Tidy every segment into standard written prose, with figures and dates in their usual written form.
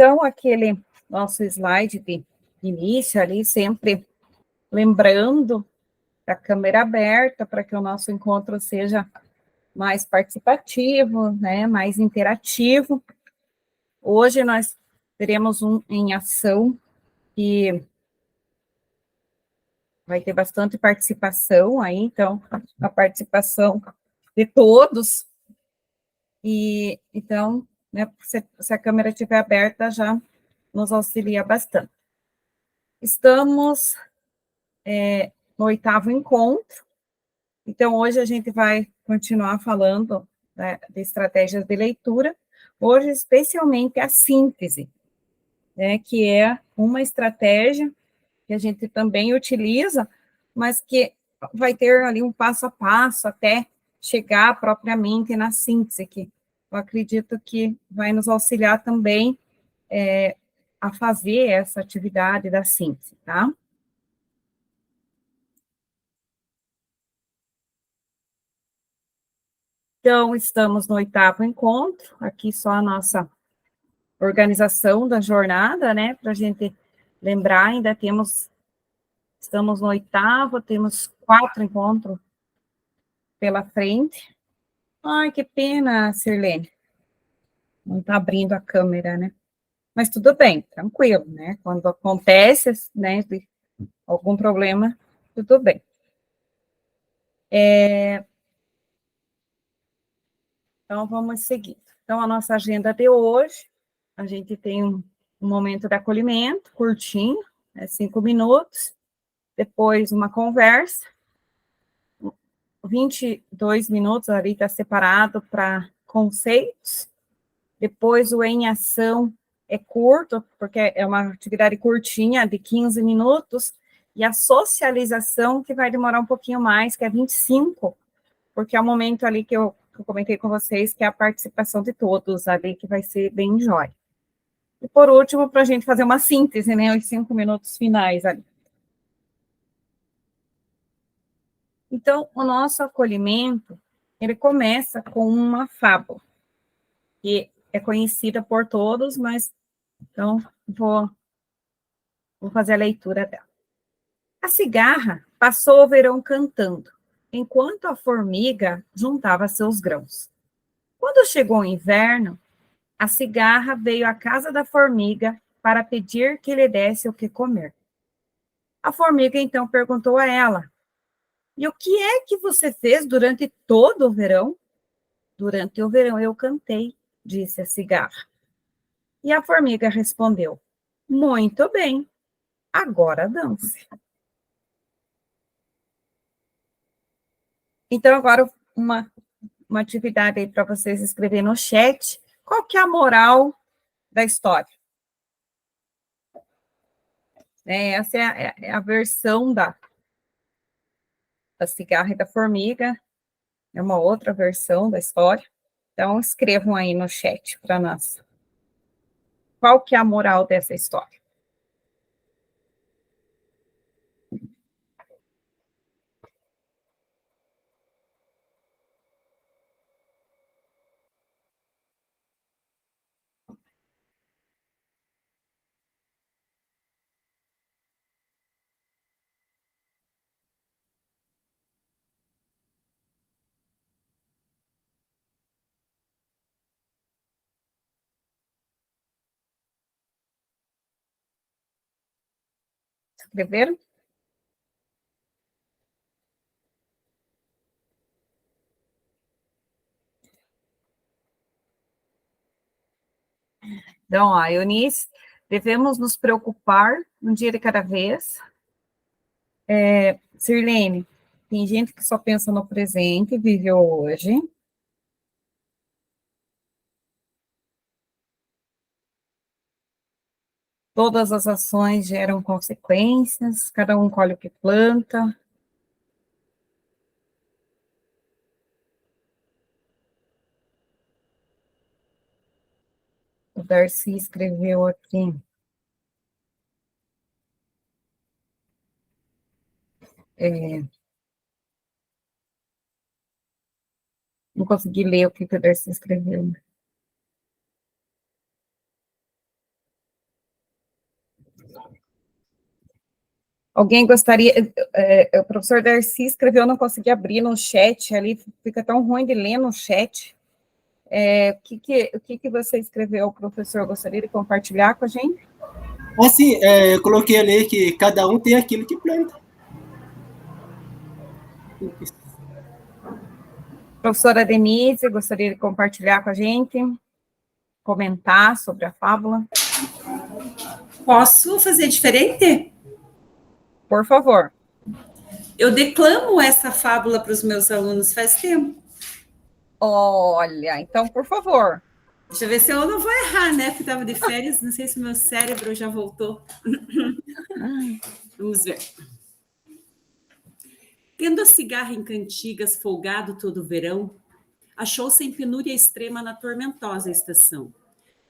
Então, aquele nosso slide de início ali, sempre lembrando a câmera aberta para que o nosso encontro seja mais participativo, né, mais interativo. Hoje nós teremos um em ação que vai ter bastante participação aí, então, a participação de todos. E então, né, se a câmera estiver aberta, já nos auxilia bastante. Estamos no 8º encontro, então hoje a gente vai continuar falando, né, de estratégias de leitura, hoje especialmente a síntese, né, que é uma estratégia que a gente também utiliza, mas que vai ter ali um passo a passo até chegar propriamente na síntese, que eu acredito que vai nos auxiliar também a fazer essa atividade da síntese, tá? Então, estamos no 8º encontro, aqui só a nossa organização da jornada, né, para a gente lembrar, ainda estamos no 8º, temos 4 encontros pela frente. Ai, que pena, Sirlene, não está abrindo a câmera, né? Mas tudo bem, tranquilo, né? Quando acontece, né, algum problema, tudo bem. Então, vamos seguir. Então, a nossa agenda de hoje, a gente tem um momento de acolhimento, curtinho, 5 minutos, depois uma conversa, 22 minutos ali está separado para conceitos, depois o em ação é curto, porque é uma atividade curtinha, de 15 minutos, e a socialização, que vai demorar um pouquinho mais, que é 25, porque é o momento ali que eu comentei com vocês, que é a participação de todos ali, que vai ser bem jóia. E por último, para a gente fazer uma síntese, né, os 5 minutos finais ali. Então, o nosso acolhimento, ele começa com uma fábula, que é conhecida por todos, mas, então, vou fazer a leitura dela. A cigarra passou o verão cantando, enquanto a formiga juntava seus grãos. Quando chegou o inverno, a cigarra veio à casa da formiga para pedir que lhe desse o que comer. A formiga então perguntou a ela: "E o que é que você fez durante todo o verão?" "Durante o verão eu cantei", disse a cigarra. E a formiga respondeu: "Muito bem, agora dance." Então, agora uma atividade aí para vocês escreverem no chat. Qual que é a moral da história? Essa é a versão da cigarra e da formiga, é uma outra versão da história. Então, escrevam aí no chat para nós. Qual que é a moral dessa história? Escreveram? Então, ó, Eunice, devemos nos preocupar um dia de cada vez. Sirlene, tem gente que só pensa no presente, vive o hoje. Todas as ações geram consequências, cada um colhe o que planta. O Darcy escreveu aqui. Não consegui ler o que o Darcy escreveu. Alguém gostaria... o professor Darcy escreveu, eu não consegui abrir no chat, ali fica tão ruim de ler no chat. O que você escreveu, professor? Gostaria de compartilhar com a gente? Assim, eu coloquei ali que cada um tem aquilo que planta. Professora Denise, gostaria de compartilhar com a gente? Comentar sobre a fábula? Posso fazer diferente? Por favor. Eu declamo essa fábula para os meus alunos faz tempo. Olha, então, por favor. Deixa eu ver se eu não vou errar, né? Porque estava de férias, não sei se o meu cérebro já voltou. Vamos ver. Tendo a cigarra em cantigas folgado todo o verão, achou-se em penúria extrema na tormentosa estação.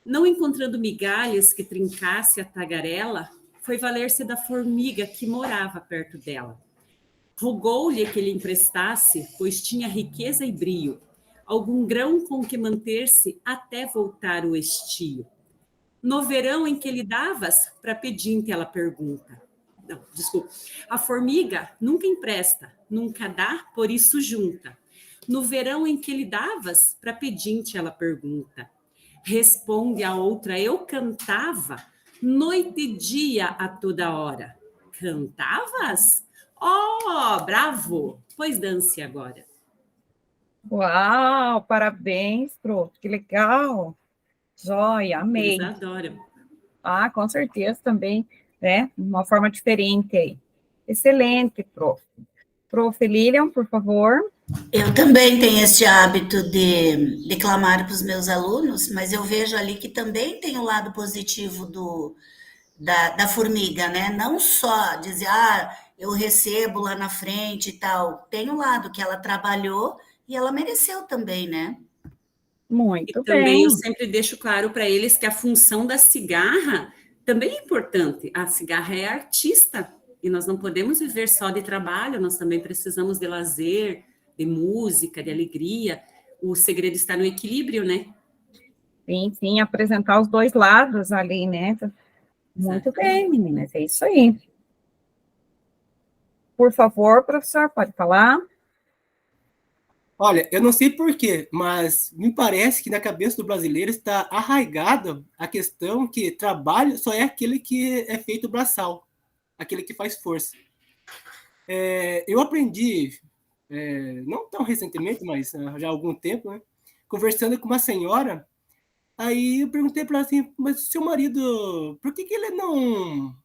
Não encontrando migalhas que trincasse a tagarela, foi valer-se da formiga que morava perto dela. Rogou-lhe que lhe emprestasse, pois tinha riqueza e brio, algum grão com que manter-se até voltar o estio. No verão em que lhe davas, para pedinte ela pergunta. Não, desculpa. A formiga nunca empresta, nunca dá, por isso junta. No verão em que lhe davas, para pedinte ela pergunta. Responde a outra, eu cantava, noite e dia a toda hora. Cantavas? Oh, bravo! Pois dance agora. Uau, parabéns, prof, que legal. Joia, amei. Eles adoram. Ah, com certeza também, né? Uma forma diferente aí. Excelente, prof. Prof. Lilian, por favor. Eu também tenho este hábito de declamar para os meus alunos, mas eu vejo ali que também tem o lado positivo da formiga, né? Não só dizer, eu recebo lá na frente e tal. Tem o lado que ela trabalhou e ela mereceu também, né? Muito e também bem. Eu sempre deixo claro para eles que a função da cigarra também é importante. A cigarra é artista e nós não podemos viver só de trabalho, nós também precisamos de lazer, de música, de alegria. O segredo está no equilíbrio, né? Sim, sim, apresentar os dois lados ali, né? Muito bem, meninas, é isso aí. Por favor, professor, pode falar. Olha, eu não sei porquê, mas me parece que na cabeça do brasileiro está arraigada a questão que trabalho só é aquele que é feito braçal, aquele que faz força. Eu aprendi, não tão recentemente, mas já há algum tempo, né, conversando com uma senhora, aí eu perguntei para ela assim, mas o seu marido, por que ele não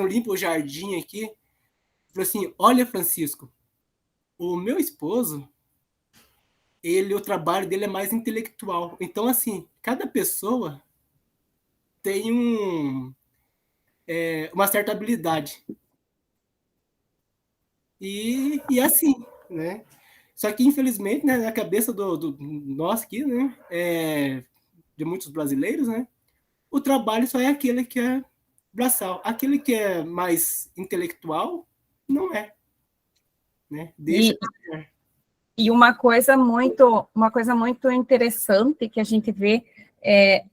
limpa o jardim aqui? Ele falou assim, olha, Francisco, o meu esposo, o trabalho dele é mais intelectual. Então, assim, cada pessoa tem uma certa habilidade. E assim, né? Só que, infelizmente, né, na cabeça do nosso aqui, né, de muitos brasileiros, né, o trabalho só é aquele que é braçal. Aquele que é mais intelectual, não é. Né? Deixa E uma coisa muito interessante que a gente vê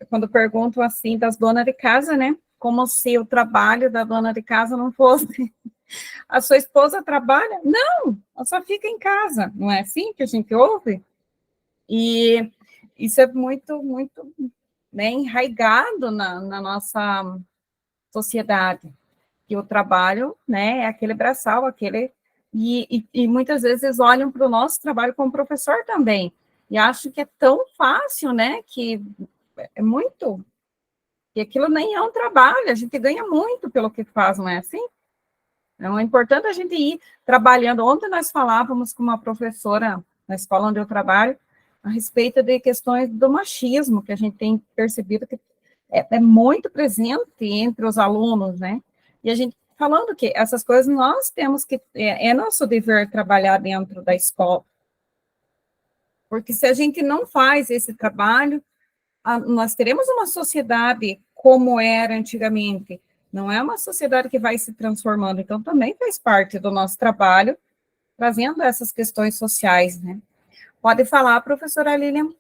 quando perguntam assim das donas de casa, né? Como se o trabalho da dona de casa não fosse a sua esposa trabalha? Não, ela só fica em casa, não é assim que a gente ouve? E isso é muito, muito, né, enraizado na nossa sociedade, que o trabalho, né, é aquele braçal, e muitas vezes olham para o nosso trabalho como professor também, e acham que é tão fácil, né, que é muito, que aquilo nem é um trabalho, a gente ganha muito pelo que faz, não é assim? Então, é importante a gente ir trabalhando. Ontem nós falávamos com uma professora na escola onde eu trabalho a respeito de questões do machismo, que a gente tem percebido que é muito presente entre os alunos, né? E a gente falando que essas coisas nós temos que, é nosso dever trabalhar dentro da escola. Porque se a gente não faz esse trabalho, nós teremos uma sociedade como era antigamente, não é uma sociedade que vai se transformando, então também faz parte do nosso trabalho, trazendo essas questões sociais, né? Pode falar, professora Lilian.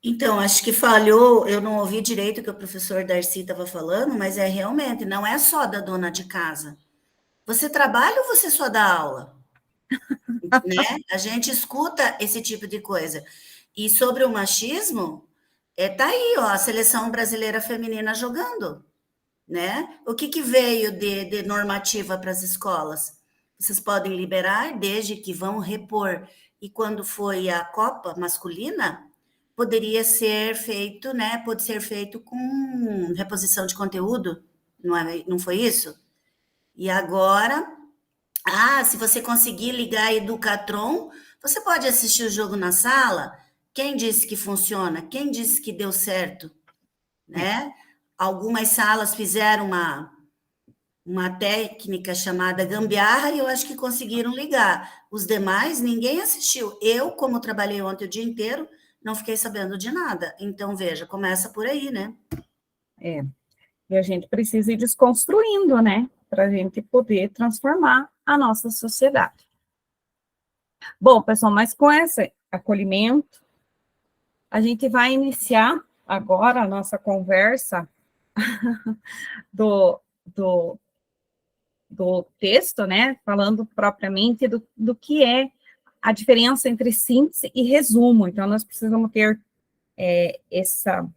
Então, acho que falhou, eu não ouvi direito o que o professor Darcy estava falando, mas é realmente, não é só da dona de casa. Você trabalha ou você só dá aula? Né? A gente escuta esse tipo de coisa. E sobre o machismo, tá aí, ó, a seleção brasileira feminina jogando, né? O que veio de normativa para as escolas? Vocês podem liberar desde que vão repor. E quando foi a Copa masculina, poderia ser feito, né? Pode ser feito com reposição de conteúdo, não foi isso? E agora, se você conseguir ligar a Educatron, você pode assistir o jogo na sala. Quem disse que funciona? Quem disse que deu certo? Né? Algumas salas fizeram uma técnica chamada gambiarra e eu acho que conseguiram ligar. Os demais, ninguém assistiu. Eu, como trabalhei ontem o dia inteiro, não fiquei sabendo de nada. Então, veja, começa por aí, né? E a gente precisa ir desconstruindo, né? Para a gente poder transformar a nossa sociedade. Bom, pessoal, mas com esse acolhimento, a gente vai iniciar agora a nossa conversa do texto, né? Falando propriamente do que é a diferença entre síntese e resumo. Então, nós precisamos ter essa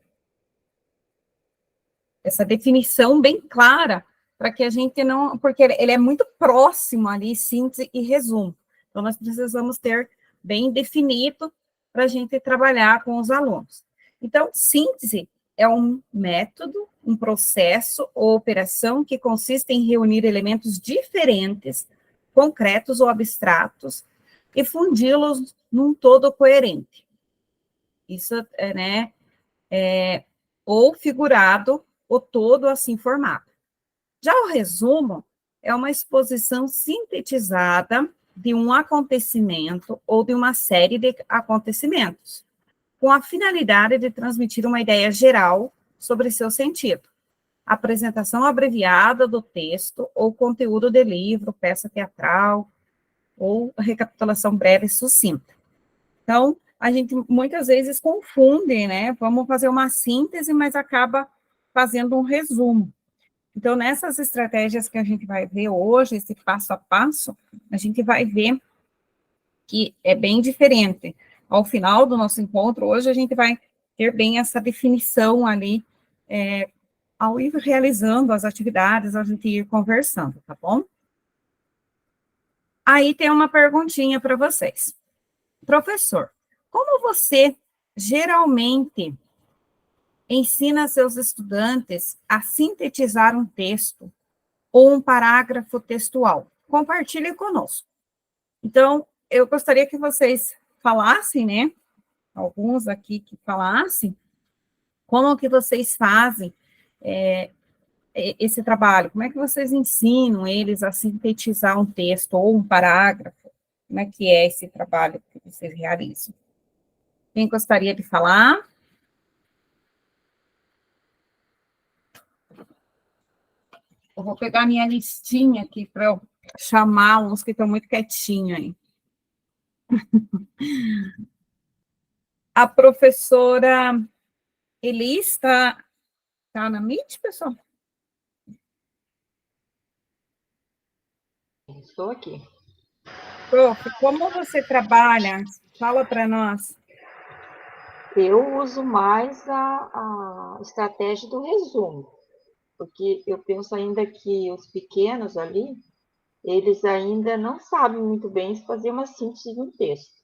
definição bem clara, para que a gente não... Porque ele é muito próximo ali, síntese e resumo. Então, nós precisamos ter bem definido para a gente trabalhar com os alunos. Então, síntese é um método, um processo ou operação que consiste em reunir elementos diferentes, concretos ou abstratos, e fundi-los num todo coerente. Isso ou figurado, o todo assim formado. Já o resumo é uma exposição sintetizada de um acontecimento ou de uma série de acontecimentos, com a finalidade de transmitir uma ideia geral sobre seu sentido. Apresentação abreviada do texto ou conteúdo de livro, peça teatral, ou recapitulação breve e sucinta. Então, a gente muitas vezes confunde, né? Vamos fazer uma síntese, mas acaba fazendo um resumo. Então, nessas estratégias que a gente vai ver hoje, esse passo a passo, a gente vai ver que é bem diferente. Ao final do nosso encontro, hoje, a gente vai ter bem essa definição ali, ao ir realizando as atividades, a gente ir conversando, tá bom? Aí tem uma perguntinha para vocês. Professor, como você geralmente ensina seus estudantes a sintetizar um texto ou um parágrafo textual? Compartilhe conosco. Então, eu gostaria que vocês falassem, né? Alguns aqui que falassem, como que vocês fazem esse trabalho? Como é que vocês ensinam eles a sintetizar um texto ou um parágrafo? Como é que é esse trabalho que vocês realizam? Quem gostaria de falar? Eu vou pegar minha listinha aqui para eu chamar uns que estão muito quietinhos aí. A professora Elis está na Meet, pessoal? Estou aqui. Prof, como você trabalha? Fala para nós. Eu uso mais a estratégia do resumo, porque eu penso ainda que os pequenos ali, eles ainda não sabem muito bem fazer uma síntese de um texto.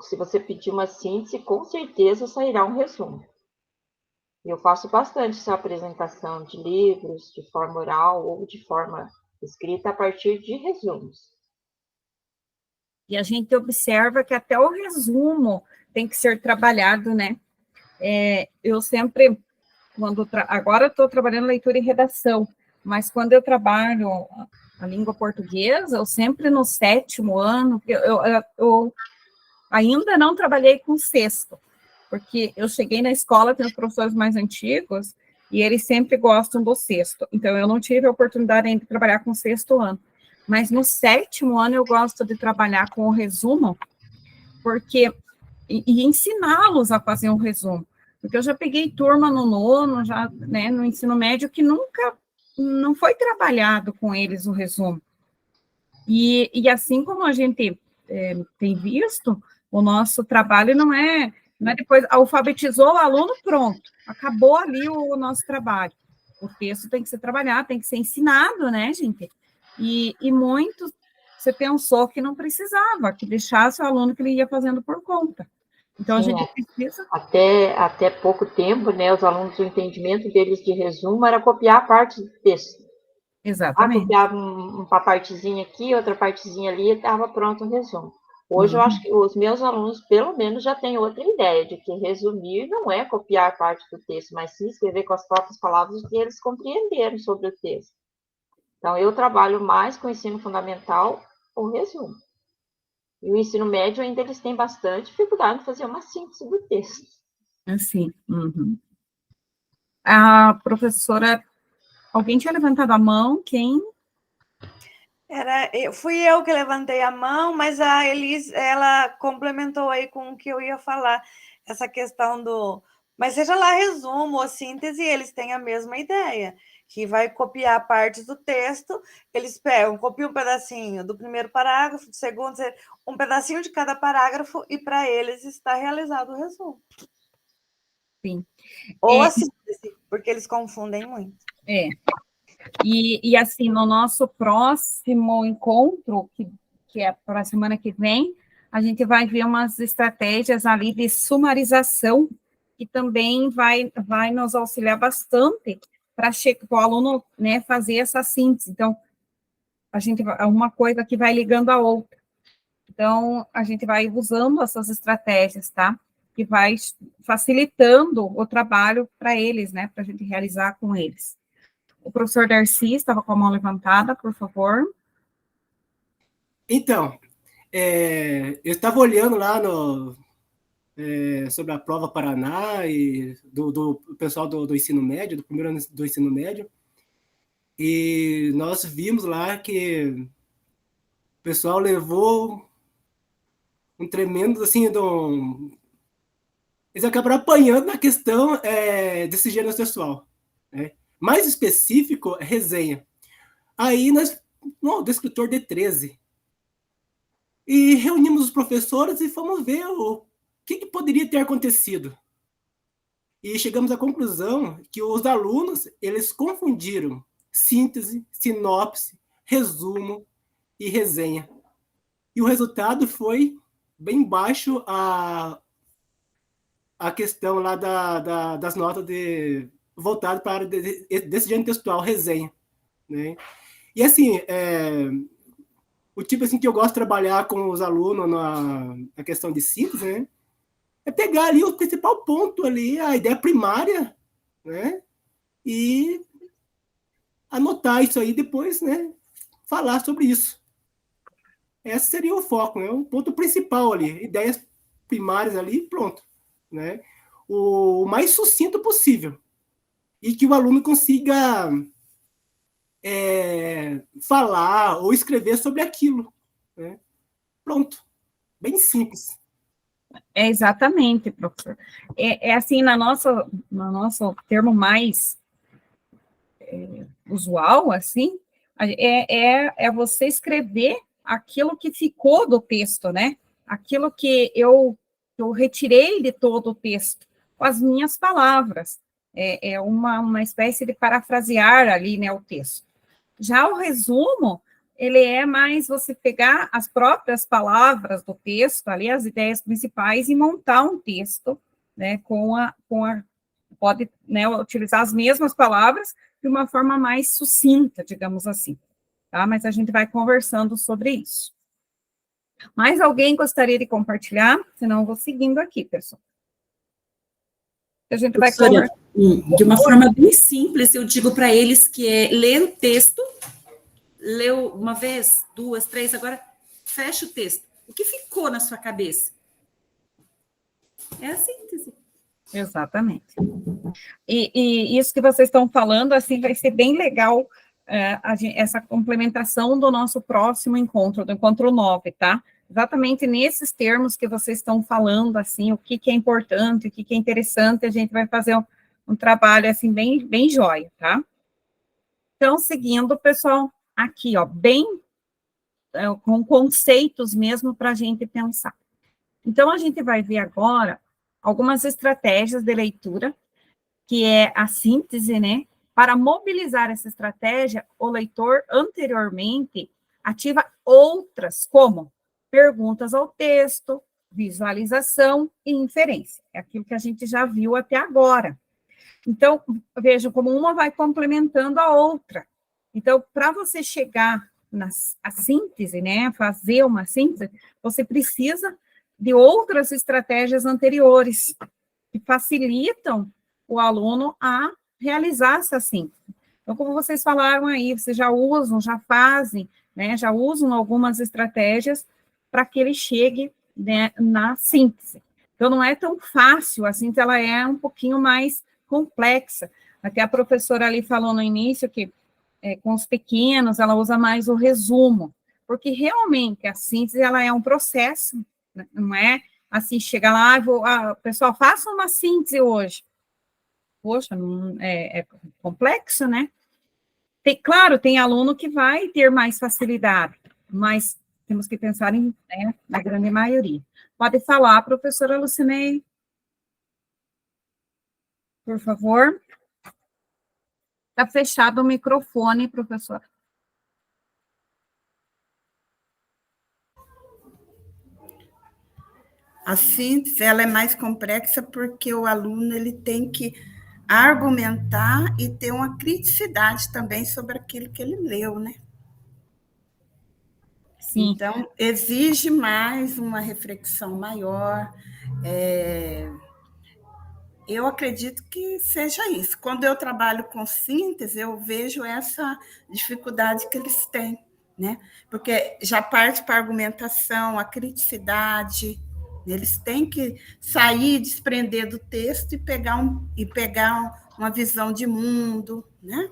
Se você pedir uma síntese, com certeza sairá um resumo. Eu faço bastante essa apresentação de livros, de forma oral ou de forma escrita, a partir de resumos. E a gente observa que até o resumo tem que ser trabalhado, né? Eu sempre, agora eu estou trabalhando leitura e redação, mas quando eu trabalho a língua portuguesa, eu sempre no 7º ano, eu ainda não trabalhei com sexto, porque eu cheguei na escola, tem os professores mais antigos, e eles sempre gostam do sexto, então eu não tive a oportunidade ainda de trabalhar com o 6º ano. Mas no 7º ano eu gosto de trabalhar com o resumo, porque e ensiná-los a fazer um resumo. Porque eu já peguei turma no nono, já, né, no ensino médio, que nunca, não foi trabalhado com eles o resumo. E assim como a gente tem visto, o nosso trabalho não é depois, alfabetizou o aluno, pronto, acabou ali o nosso trabalho. O texto tem que ser trabalhado, tem que ser ensinado, né, gente? E muito, você pensou que não precisava, que deixasse o aluno que ele ia fazendo por conta. Então, a Sim, gente precisa... Até pouco tempo, né, os alunos, o entendimento deles de resumo era copiar a parte do texto. Exatamente. Copiava uma partezinha aqui, outra partezinha ali, e estava pronto o resumo. Hoje eu acho que os meus alunos, pelo menos, já têm outra ideia de que resumir não é copiar parte do texto, mas sim escrever com as próprias palavras que eles compreenderam sobre o texto. Então, eu trabalho mais com o ensino fundamental, o resumo. E o ensino médio ainda eles têm bastante dificuldade de fazer uma síntese do texto. Assim. A professora, alguém tinha levantado a mão, quem? Fui eu que levantei a mão, mas a Elis, ela complementou aí com o que eu ia falar, essa questão do... Mas seja lá resumo ou síntese, eles têm a mesma ideia, que vai copiar partes do texto, eles pegam, copiam um pedacinho do primeiro parágrafo, do segundo, um pedacinho de cada parágrafo, e para eles está realizado o resumo. Sim. Ou a síntese, porque eles confundem muito. E assim, no nosso próximo encontro, que é para a semana que vem, a gente vai ver umas estratégias ali de sumarização, que também vai nos auxiliar bastante para o aluno, né, fazer essa síntese. Então, uma coisa que vai ligando a outra. Então, a gente vai usando essas estratégias, tá? Que vai facilitando o trabalho para eles, né? Para a gente realizar com eles. O professor Darcy estava com a mão levantada, por favor. Então, eu estava olhando lá sobre a prova Paraná e do pessoal do ensino médio, do primeiro ano do ensino médio, e nós vimos lá que o pessoal levou um tremendo, assim, eles acabaram apanhando na questão desse gênero sexual, né? Mais específico, resenha. Aí do escritor D13. E reunimos os professores e fomos ver o que poderia ter acontecido. E chegamos à conclusão que os alunos, eles confundiram síntese, sinopse, resumo e resenha. E o resultado foi bem baixo a questão lá das notas voltado para a área desse gênero textual, resenha, né? E assim, o tipo assim que eu gosto de trabalhar com os alunos na questão de síntese, né? É pegar ali o principal ponto ali, a ideia primária, né? E anotar isso aí depois, né? Falar sobre isso. Esse seria o foco, né? O ponto principal ali, ideias primárias ali, pronto, né? O mais sucinto possível. E que o aluno consiga falar ou escrever sobre aquilo, né? Pronto. Bem simples. Exatamente, professor. Assim, no nosso termo mais usual, assim, é você escrever aquilo que ficou do texto, né? Aquilo que eu retirei de todo o texto, com as minhas palavras. É uma espécie de parafrasear ali, né, o texto. Já o resumo, ele é mais você pegar as próprias palavras do texto, ali, as ideias principais, e montar um texto, né, pode, né, utilizar as mesmas palavras de uma forma mais sucinta, digamos assim, tá? Mas a gente vai conversando sobre isso. Mais alguém gostaria de compartilhar? Senão eu vou seguindo aqui, pessoal. A gente vai conversar. De uma forma bem simples, eu digo para eles que é ler o texto, leu uma vez, duas, três, agora fecha o texto. O que ficou na sua cabeça? É a síntese. Exatamente. E isso que vocês estão falando, assim, vai ser bem legal, essa complementação do nosso próximo encontro, do encontro 9, tá? exatamente nesses termos que vocês estão falando, assim, o que é importante, o que é interessante, a gente vai fazer um trabalho, assim, bem jóia, tá? Então, seguindo, pessoal, aqui, ó, com conceitos mesmo para a gente pensar. Então, a gente vai ver agora algumas estratégias de leitura, que é a síntese, né? Para mobilizar essa estratégia, o leitor anteriormente ativa outras, como perguntas ao texto, visualização e inferência. É aquilo que a gente já viu até agora. Então, vejam como uma vai complementando a outra. Então, para você chegar a síntese, né, fazer uma síntese, você precisa de outras estratégias anteriores que facilitam o aluno a realizar essa síntese. Então, como vocês falaram aí, vocês já usam, já fazem, né, já usam algumas estratégias para que ele chegue, né, na síntese. Então, não é tão fácil, a síntese ela é um pouquinho mais complexa. Até a professora ali falou no início que com os pequenos ela usa mais o resumo, porque realmente a síntese ela é um processo, né? Não é assim, chega lá, pessoal, faça uma síntese hoje. Poxa, é complexo, né? Claro, tem aluno que vai ter mais facilidade, mas temos que pensar na grande maioria. Pode falar, professora Lucinei, por favor. Está fechado o microfone, professora. A síntese ela é mais complexa porque o aluno ele tem que argumentar e ter uma criticidade também sobre aquilo que ele leu, né? Sim. Então, exige mais uma reflexão maior. Eu acredito que seja isso. Quando eu trabalho com síntese, eu vejo essa dificuldade que eles têm, né? Porque já parte para a argumentação, a criticidade. Eles têm que sair, desprender do texto e pegar uma visão de mundo, né?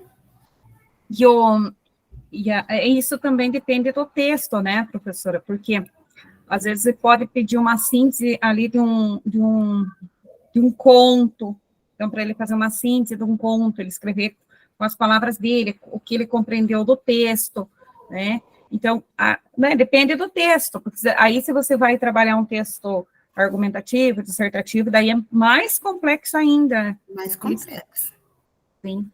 Isso também depende do texto, né, professora? Porque às vezes você pode pedir uma síntese ali de um conto, então para ele fazer uma síntese de um conto, ele escrever com as palavras dele, o que ele compreendeu do texto, né? Então, né, depende do texto, porque aí se você vai trabalhar um texto argumentativo, dissertativo, daí é mais complexo ainda. Mais complexo. Sim.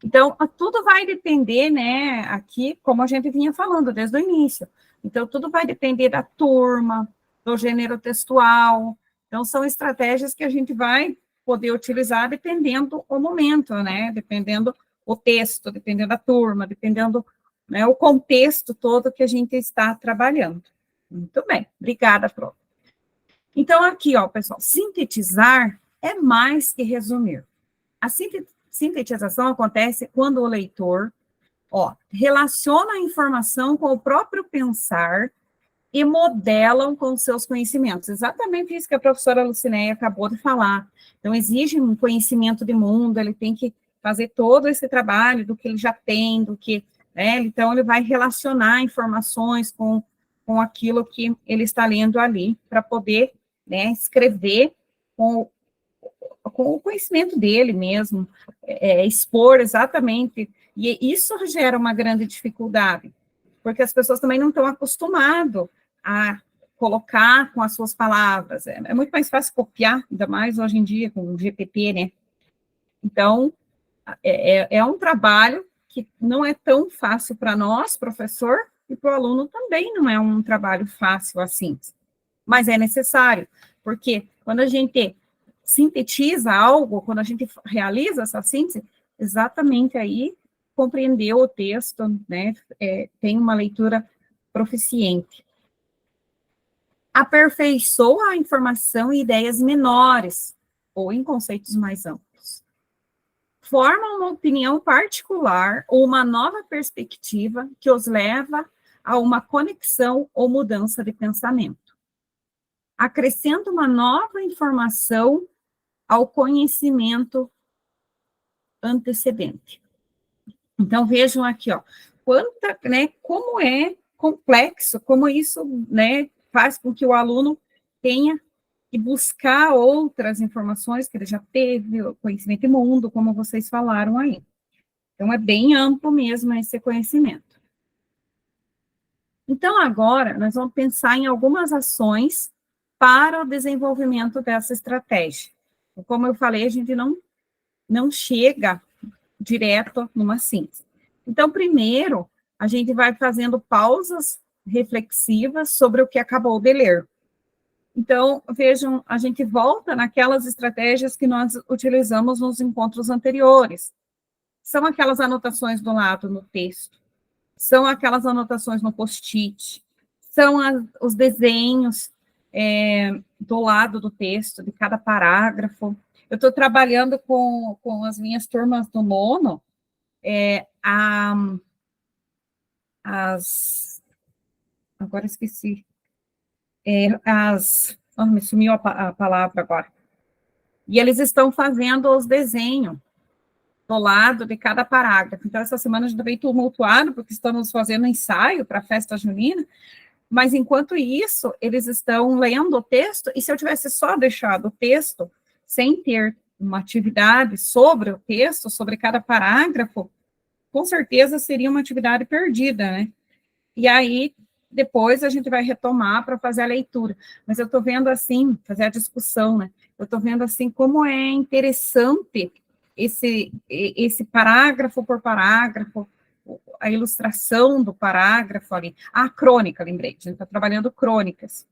Então, tudo vai depender, né, aqui, como a gente vinha falando desde o início. Então, tudo vai depender da turma, do gênero textual. Então, são estratégias que a gente vai poder utilizar dependendo o momento, né, dependendo o texto, dependendo da turma, dependendo, né, o contexto todo que a gente está trabalhando. Muito bem, obrigada, prof. Então, aqui, ó, pessoal, sintetizar é mais que resumir. A sintetização acontece quando o leitor, relaciona a informação com o próprio pensar e modelam com seus conhecimentos. Exatamente isso que a professora Lucineia acabou de falar. Então, exige um conhecimento de mundo, ele tem que fazer todo esse trabalho do que ele já tem, do que, né, então ele vai relacionar informações com aquilo que ele está lendo ali, para poder, né, escrever com o conhecimento dele mesmo, expor exatamente, e isso gera uma grande dificuldade, porque as pessoas também não estão acostumadas a colocar com as suas palavras, é muito mais fácil copiar, ainda mais hoje em dia com o GPT, né? Então, é um trabalho que não é tão fácil para nós, professor, e para o aluno também não é um trabalho fácil assim, mas é necessário, porque quando a gente sintetiza algo, quando a gente realiza essa síntese, exatamente aí compreendeu o texto, né, tem uma leitura proficiente. Aperfeiçoa a informação em ideias menores, ou em conceitos mais amplos. Forma uma opinião particular ou uma nova perspectiva que os leva a uma conexão ou mudança de pensamento. Acrescenta uma nova informação ao conhecimento antecedente. Então, vejam aqui, ó, como é complexo, como isso, né, faz com que o aluno tenha que buscar outras informações que ele já teve, o conhecimento imundo, como vocês falaram aí. Então, é bem amplo mesmo esse conhecimento. Então, agora, nós vamos pensar em algumas ações para o desenvolvimento dessa estratégia. Como eu falei, a gente não chega direto numa síntese. Então, primeiro, a gente vai fazendo pausas reflexivas sobre o que acabou de ler. Então, vejam, a gente volta naquelas estratégias que nós utilizamos nos encontros anteriores. São aquelas anotações do lado no texto, são aquelas anotações no post-it, são os desenhos do lado do texto, de cada parágrafo. Eu estou trabalhando com as minhas turmas do nono, agora esqueci, me sumiu a palavra agora. E eles estão fazendo os desenhos do lado de cada parágrafo. Então, essa semana a gente veio tumultuado, porque estamos fazendo ensaio para a festa junina, mas enquanto isso, eles estão lendo o texto, e se eu tivesse só deixado o texto, sem ter uma atividade sobre o texto, sobre cada parágrafo, com certeza seria uma atividade perdida, né? E aí, depois a gente vai retomar para fazer a leitura. Mas eu estou vendo assim, fazer a discussão, né? Eu estou vendo assim como é interessante esse parágrafo por parágrafo, a ilustração do parágrafo ali. A crônica, lembrei, a gente está trabalhando crônicas.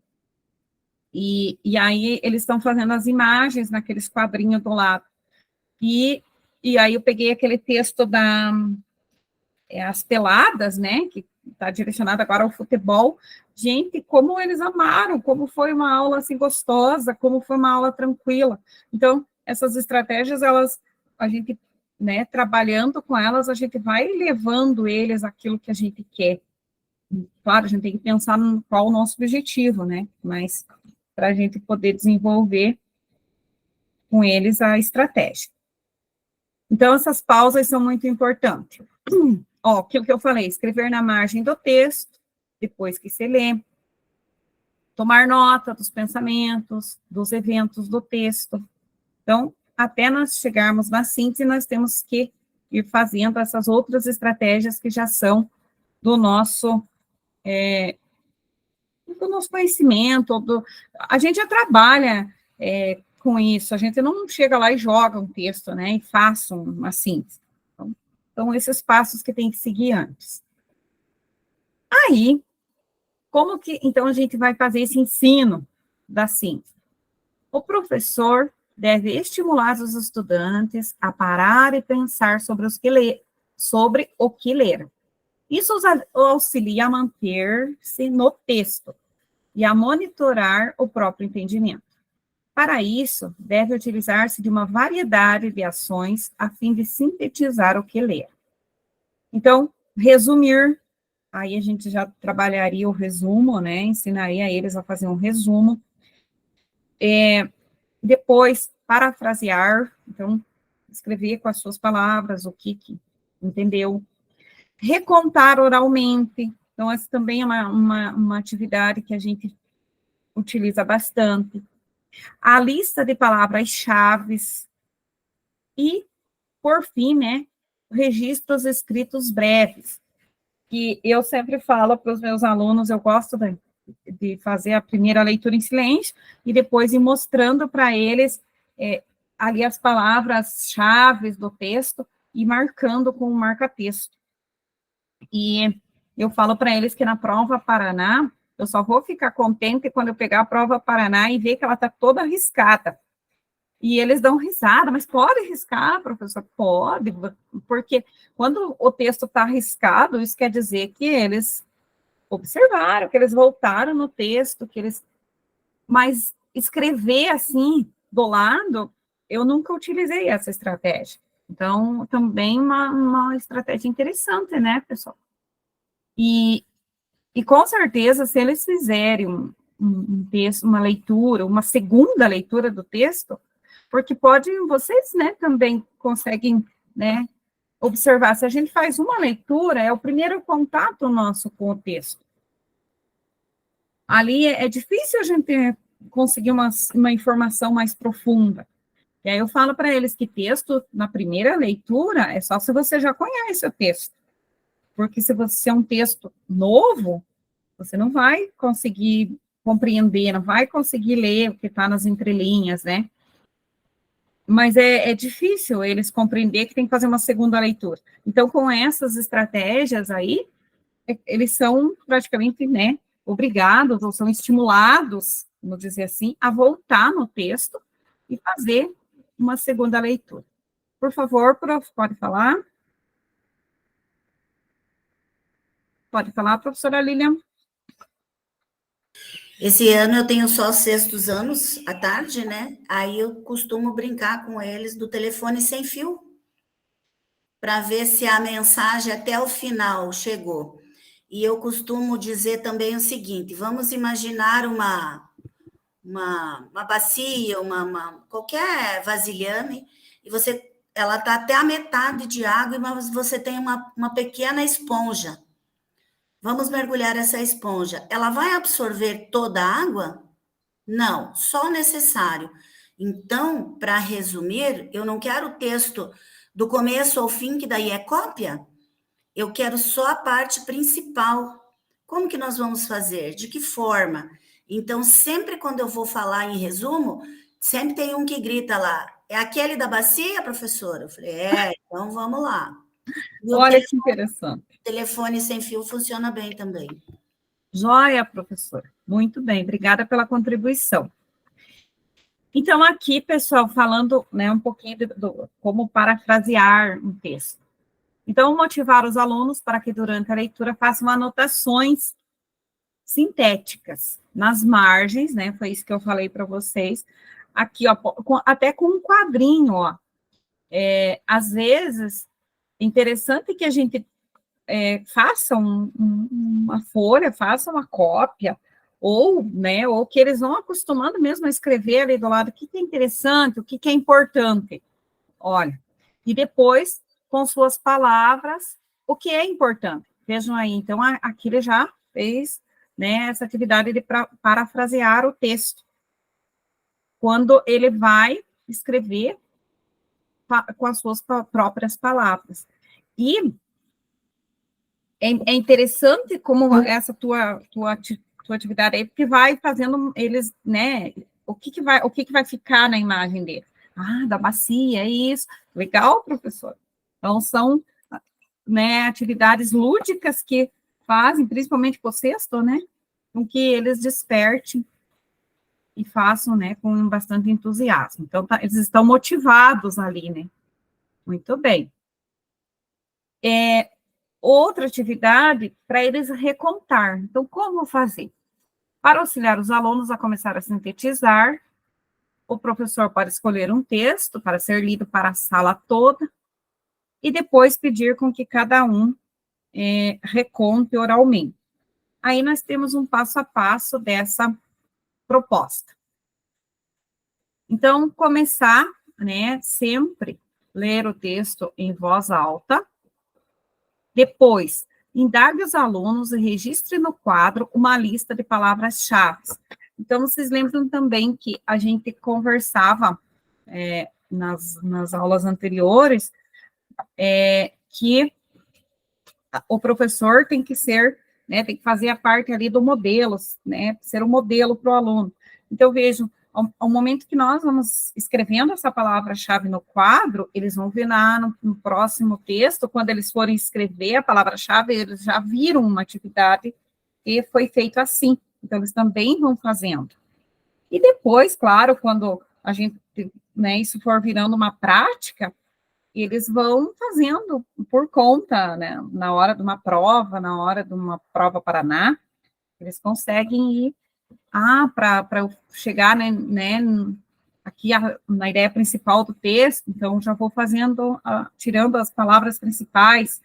E aí eles estão fazendo as imagens naqueles quadrinhos do lado. E aí eu peguei aquele texto As Peladas, né, que está direcionado agora ao futebol. Gente, como eles amaram, como foi uma aula assim gostosa, como foi uma aula tranquila. Então, essas estratégias, a gente, né, trabalhando com elas, a gente vai levando eles àquilo que a gente quer. Claro, a gente tem que pensar qual o nosso objetivo, né, mas para a gente poder desenvolver com eles a estratégia. Então, essas pausas são muito importantes. Aquilo que eu falei, escrever na margem do texto, depois que você lê, tomar nota dos pensamentos, dos eventos do texto. Então, até nós chegarmos na síntese, nós temos que ir fazendo essas outras estratégias que já são do nosso conhecimento. A gente já trabalha com isso, a gente não chega lá e joga um texto, né, e faça uma síntese. Então, esses passos que tem que seguir antes. Aí, como que, então, a gente vai fazer esse ensino da síntese? O professor deve estimular os estudantes a parar e pensar sobre o que leram. Isso os auxilia a manter-se no texto e a monitorar o próprio entendimento. Para isso, deve utilizar-se de uma variedade de ações a fim de sintetizar o que ler. Então, resumir, aí a gente já trabalharia o resumo, né, ensinaria eles a fazer um resumo. Depois, parafrasear, então, escrever com as suas palavras o que entendeu. Recontar oralmente, então, essa também é uma atividade que a gente utiliza bastante. A lista de palavras-chave e, por fim, né, registros escritos breves, que eu sempre falo para os meus alunos, eu gosto de fazer a primeira leitura em silêncio e depois ir mostrando para eles ali as palavras-chave do texto e marcando com o marca-texto. E eu falo para eles que na prova Paraná, eu só vou ficar contente quando eu pegar a prova Paraná e ver que ela está toda riscada. E eles dão risada, mas pode riscar, professor? Pode, porque quando o texto está riscado, isso quer dizer que eles observaram, que eles voltaram no texto, mas escrever assim, do lado, eu nunca utilizei essa estratégia. Então, também uma estratégia interessante, né, pessoal? E com certeza, se eles fizerem um texto, uma leitura, uma segunda leitura do texto, porque vocês, né, também conseguem, né, observar, se a gente faz uma leitura, é o primeiro contato nosso com o texto. ali é difícil a gente conseguir uma informação mais profunda. E aí eu falo para eles que texto, na primeira leitura, é só se você já conhece o texto. Porque se você é um texto novo, você não vai conseguir compreender, não vai conseguir ler o que está nas entrelinhas, né? Mas é difícil eles compreender que tem que fazer uma segunda leitura. Então, com essas estratégias aí, eles são praticamente, né, obrigados, ou são estimulados, vamos dizer assim, a voltar no texto e fazer uma segunda leitura. Por favor, prof, pode falar? Pode falar, professora Lilian? Esse ano eu tenho só os sextos anos à tarde, né? Aí eu costumo brincar com eles do telefone sem fio, para ver se a mensagem até o final chegou. E eu costumo dizer também o seguinte: vamos imaginar uma bacia, qualquer vasilhame, e ela está até a metade de água, mas você tem uma pequena esponja. Vamos mergulhar essa esponja. Ela vai absorver toda a água? Não, só o necessário. Então, para resumir, eu não quero o texto do começo ao fim, que daí é cópia. Eu quero só a parte principal. Como que nós vamos fazer? De que forma? Então, sempre quando eu vou falar em resumo, sempre tem um que grita lá: é aquele da bacia, professora? Eu falei: então vamos lá. Olha que interessante. Telefone sem fio funciona bem também. Joia, professora. Muito bem, obrigada pela contribuição. Então, aqui, pessoal, falando, né, um pouquinho do como parafrasear um texto. Então, motivar os alunos para que, durante a leitura, façam anotações sintéticas nas margens, né, foi isso que eu falei para vocês, aqui, ó, até com um quadrinho, ó. Às vezes, é interessante que a gente faça uma folha, faça uma cópia, ou, né, ou que eles vão acostumando mesmo a escrever ali do lado o que é interessante, o que é importante. Olha, e depois, com suas palavras, o que é importante. Vejam aí, então, aqui ele já fez, né, essa atividade de parafrasear o texto. Quando ele vai escrever com as suas próprias palavras. E é interessante como essa tua atividade aí, porque vai fazendo eles, né, o que vai ficar na imagem dele. Ah, da bacia, é isso. Legal, professor. Então, são, né, atividades lúdicas que fazem, principalmente para o sexto, né, com que eles despertem e façam, né, com bastante entusiasmo. Então, eles estão motivados ali, né. Muito bem. Outra atividade para eles recontar. Então, como fazer? Para auxiliar os alunos a começar a sintetizar, o professor pode escolher um texto para ser lido para a sala toda e depois pedir com que cada um reconte oralmente. Aí nós temos um passo a passo dessa proposta. Então, começar, né, sempre ler o texto em voz alta. Depois, indague os alunos e registre no quadro uma lista de palavras-chave. Então, vocês lembram também que a gente conversava nas aulas anteriores que o professor tem que ser, né, tem que fazer a parte ali do modelo, né, ser um modelo para o aluno. Então, vejam, ao momento que nós vamos escrevendo essa palavra-chave no quadro, eles vão ver no próximo texto, quando eles forem escrever a palavra-chave, eles já viram uma atividade que foi feita assim. Então, eles também vão fazendo. E depois, claro, quando a gente, né, isso for virando uma prática, eles vão fazendo por conta, né, na hora de uma prova Paraná, eles conseguem ir para eu chegar, né, aqui na ideia principal do texto, então já vou fazendo, tirando as palavras principais,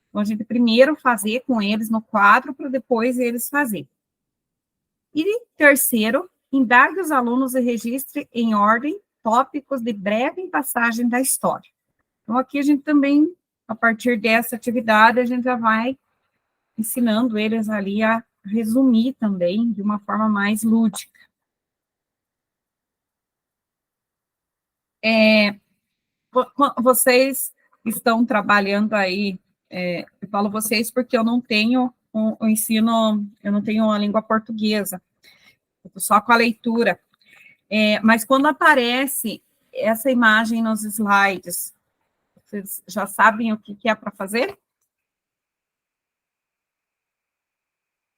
então a gente primeiro fazer com eles no quadro, para depois eles fazerem. E terceiro, indague os alunos e registre em ordem tópicos de breve passagem da história. Então aqui a gente também, a partir dessa atividade, a gente já vai ensinando eles ali a resumir também de uma forma mais lúdica. Vocês estão trabalhando aí, eu falo vocês porque eu não tenho o ensino, eu não tenho a língua portuguesa, só com a leitura. Mas quando aparece essa imagem nos slides, vocês já sabem o que é para fazer?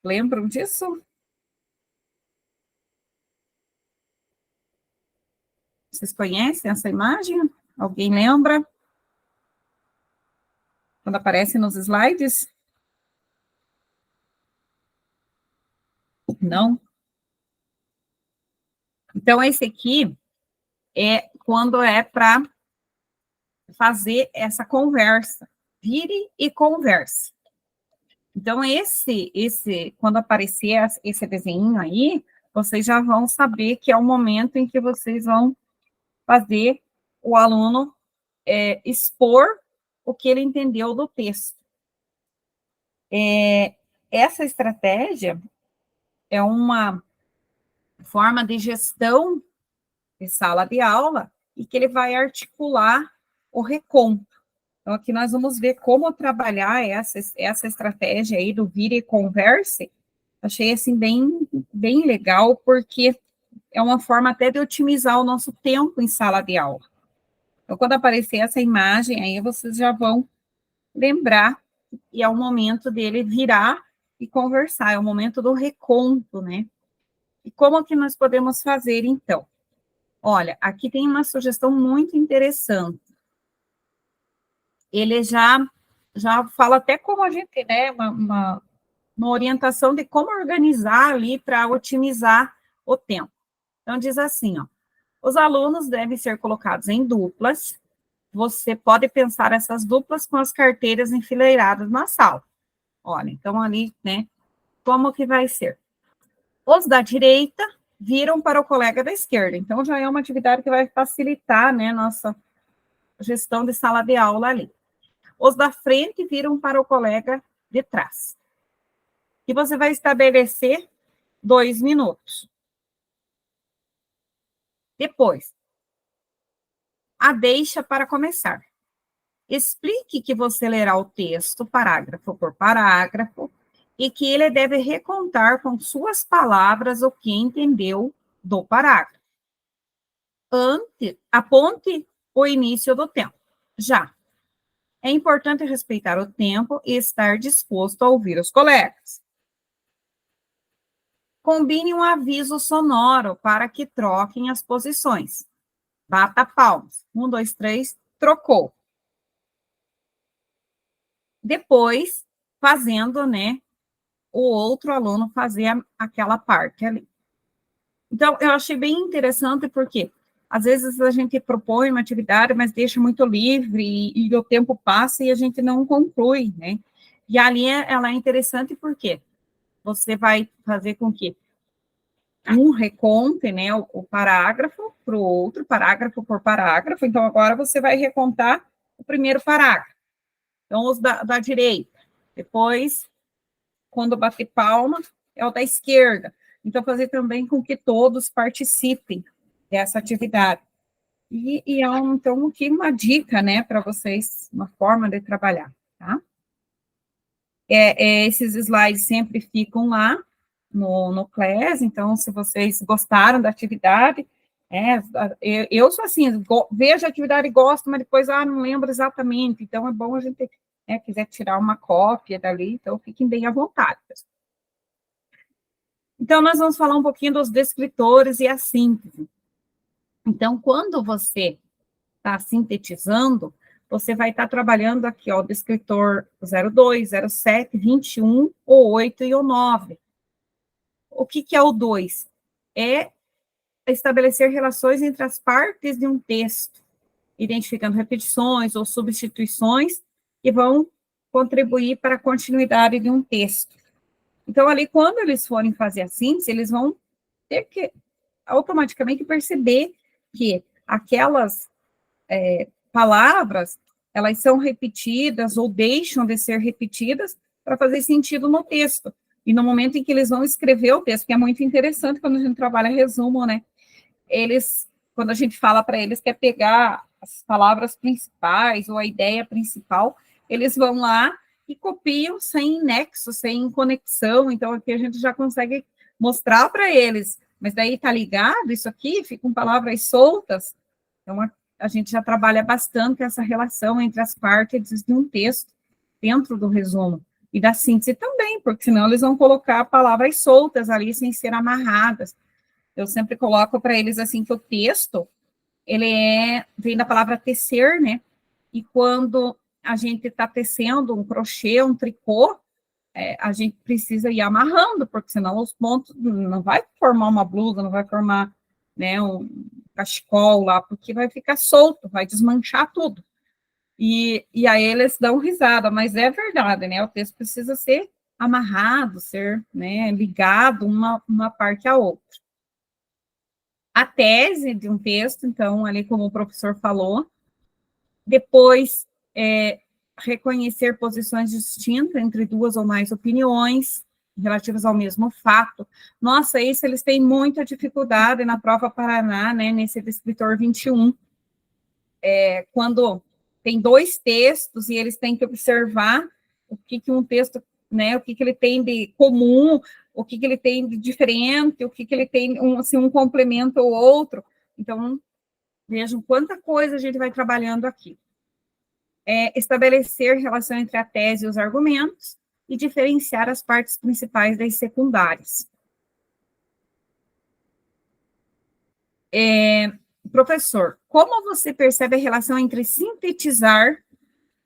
Lembram disso? Vocês conhecem essa imagem? Alguém lembra? Quando aparece nos slides? Não? Então, esse aqui é quando é para fazer essa conversa. Vire e converse. Então, quando aparecer esse desenho aí, vocês já vão saber que é o momento em que vocês vão fazer o aluno expor o que ele entendeu do texto. Essa estratégia é uma forma de gestão de sala de aula e que ele vai articular o reconto. Então, aqui nós vamos ver como trabalhar essa estratégia aí do vire e converse. Achei, assim, bem legal, porque é uma forma até de otimizar o nosso tempo em sala de aula. Então, quando aparecer essa imagem, aí vocês já vão lembrar que é o momento dele virar e conversar, é o momento do reconto, né? E como que nós podemos fazer, então? Olha, aqui tem uma sugestão muito interessante. Ele já fala até como a gente, né, uma orientação de como organizar ali para otimizar o tempo. Então, diz assim, ó, os alunos devem ser colocados em duplas. Você pode pensar essas duplas com as carteiras enfileiradas na sala. Olha, então ali, né, como que vai ser? Os da direita viram para o colega da esquerda. Então, já é uma atividade que vai facilitar, né, nossa gestão de sala de aula ali. Os da frente viram para o colega de trás. E você vai estabelecer 2 minutos. Depois, a deixa para começar. Explique que você lerá o texto, parágrafo por parágrafo, e que ele deve recontar com suas palavras o que entendeu do parágrafo. Aponte o início do tempo. Já. É importante respeitar o tempo e estar disposto a ouvir os colegas. Combine um aviso sonoro para que troquem as posições. Bata palmas. 1, 2, 3, trocou. Depois, fazendo, né, o outro aluno fazer aquela parte ali. Então, eu achei bem interessante porque, às vezes, a gente propõe uma atividade, mas deixa muito livre e o tempo passa e a gente não conclui, né? E ali ela é interessante porque você vai fazer com que um reconte, né, o parágrafo para o outro, parágrafo por parágrafo. Então, agora você vai recontar o primeiro parágrafo. Então, os da direita. Depois, quando bater palma, é o da esquerda. Então, fazer também com que todos participem dessa atividade. E então, aqui uma dica, né, para vocês, uma forma de trabalhar, tá? Esses slides sempre ficam lá no Class, então, se vocês gostaram da atividade, eu sou assim, vejo a atividade e gosto, mas depois, não lembro exatamente, então é bom a gente, quiser tirar uma cópia dali, então fiquem bem à vontade. Então, nós vamos falar um pouquinho dos descritores e a síntese. Então, quando você está sintetizando, você vai estar trabalhando aqui, ó, o descritor 02, 07, 21, o 8 e o 9. O que é o 2? É estabelecer relações entre as partes de um texto, identificando repetições ou substituições que vão contribuir para a continuidade de um texto. Então, ali, quando eles forem fazer a síntese, eles vão ter que automaticamente perceber que aquelas palavras, elas são repetidas ou deixam de ser repetidas para fazer sentido no texto. E no momento em que eles vão escrever o texto, que é muito interessante quando a gente trabalha resumo, né? Quando a gente fala para eles que é pegar as palavras principais ou a ideia principal, eles vão lá e copiam sem nexo, sem conexão. Então, aqui a gente já consegue mostrar para eles. Mas daí tá ligado isso aqui, ficam palavras soltas. Então, a gente já trabalha bastante essa relação entre as partes de um texto dentro do resumo. E da síntese também, porque senão eles vão colocar palavras soltas ali, sem ser amarradas. Eu sempre coloco para eles assim que o texto, vem da palavra tecer, né? E quando a gente está tecendo um crochê, um tricô, a gente precisa ir amarrando, porque senão os pontos não vai formar uma blusa, não vai formar, né, um cachecol lá, porque vai ficar solto, vai desmanchar tudo. E aí eles dão risada, mas é verdade, né? O texto precisa ser amarrado, ser, né, ligado uma parte à outra. A tese de um texto, então, ali como o professor falou, depois reconhecer posições distintas entre duas ou mais opiniões relativas ao mesmo fato. Nossa, isso eles têm muita dificuldade na prova Paraná, né, nesse descritor 21. Quando tem dois textos e eles têm que observar o que um texto, né, o que ele tem de comum, o que ele tem de diferente, o que ele tem, um complemento ou outro. Então, vejam quanta coisa a gente vai trabalhando aqui. Estabelecer relação entre a tese e os argumentos e diferenciar as partes principais das secundárias. Professor, como você percebe a relação entre sintetizar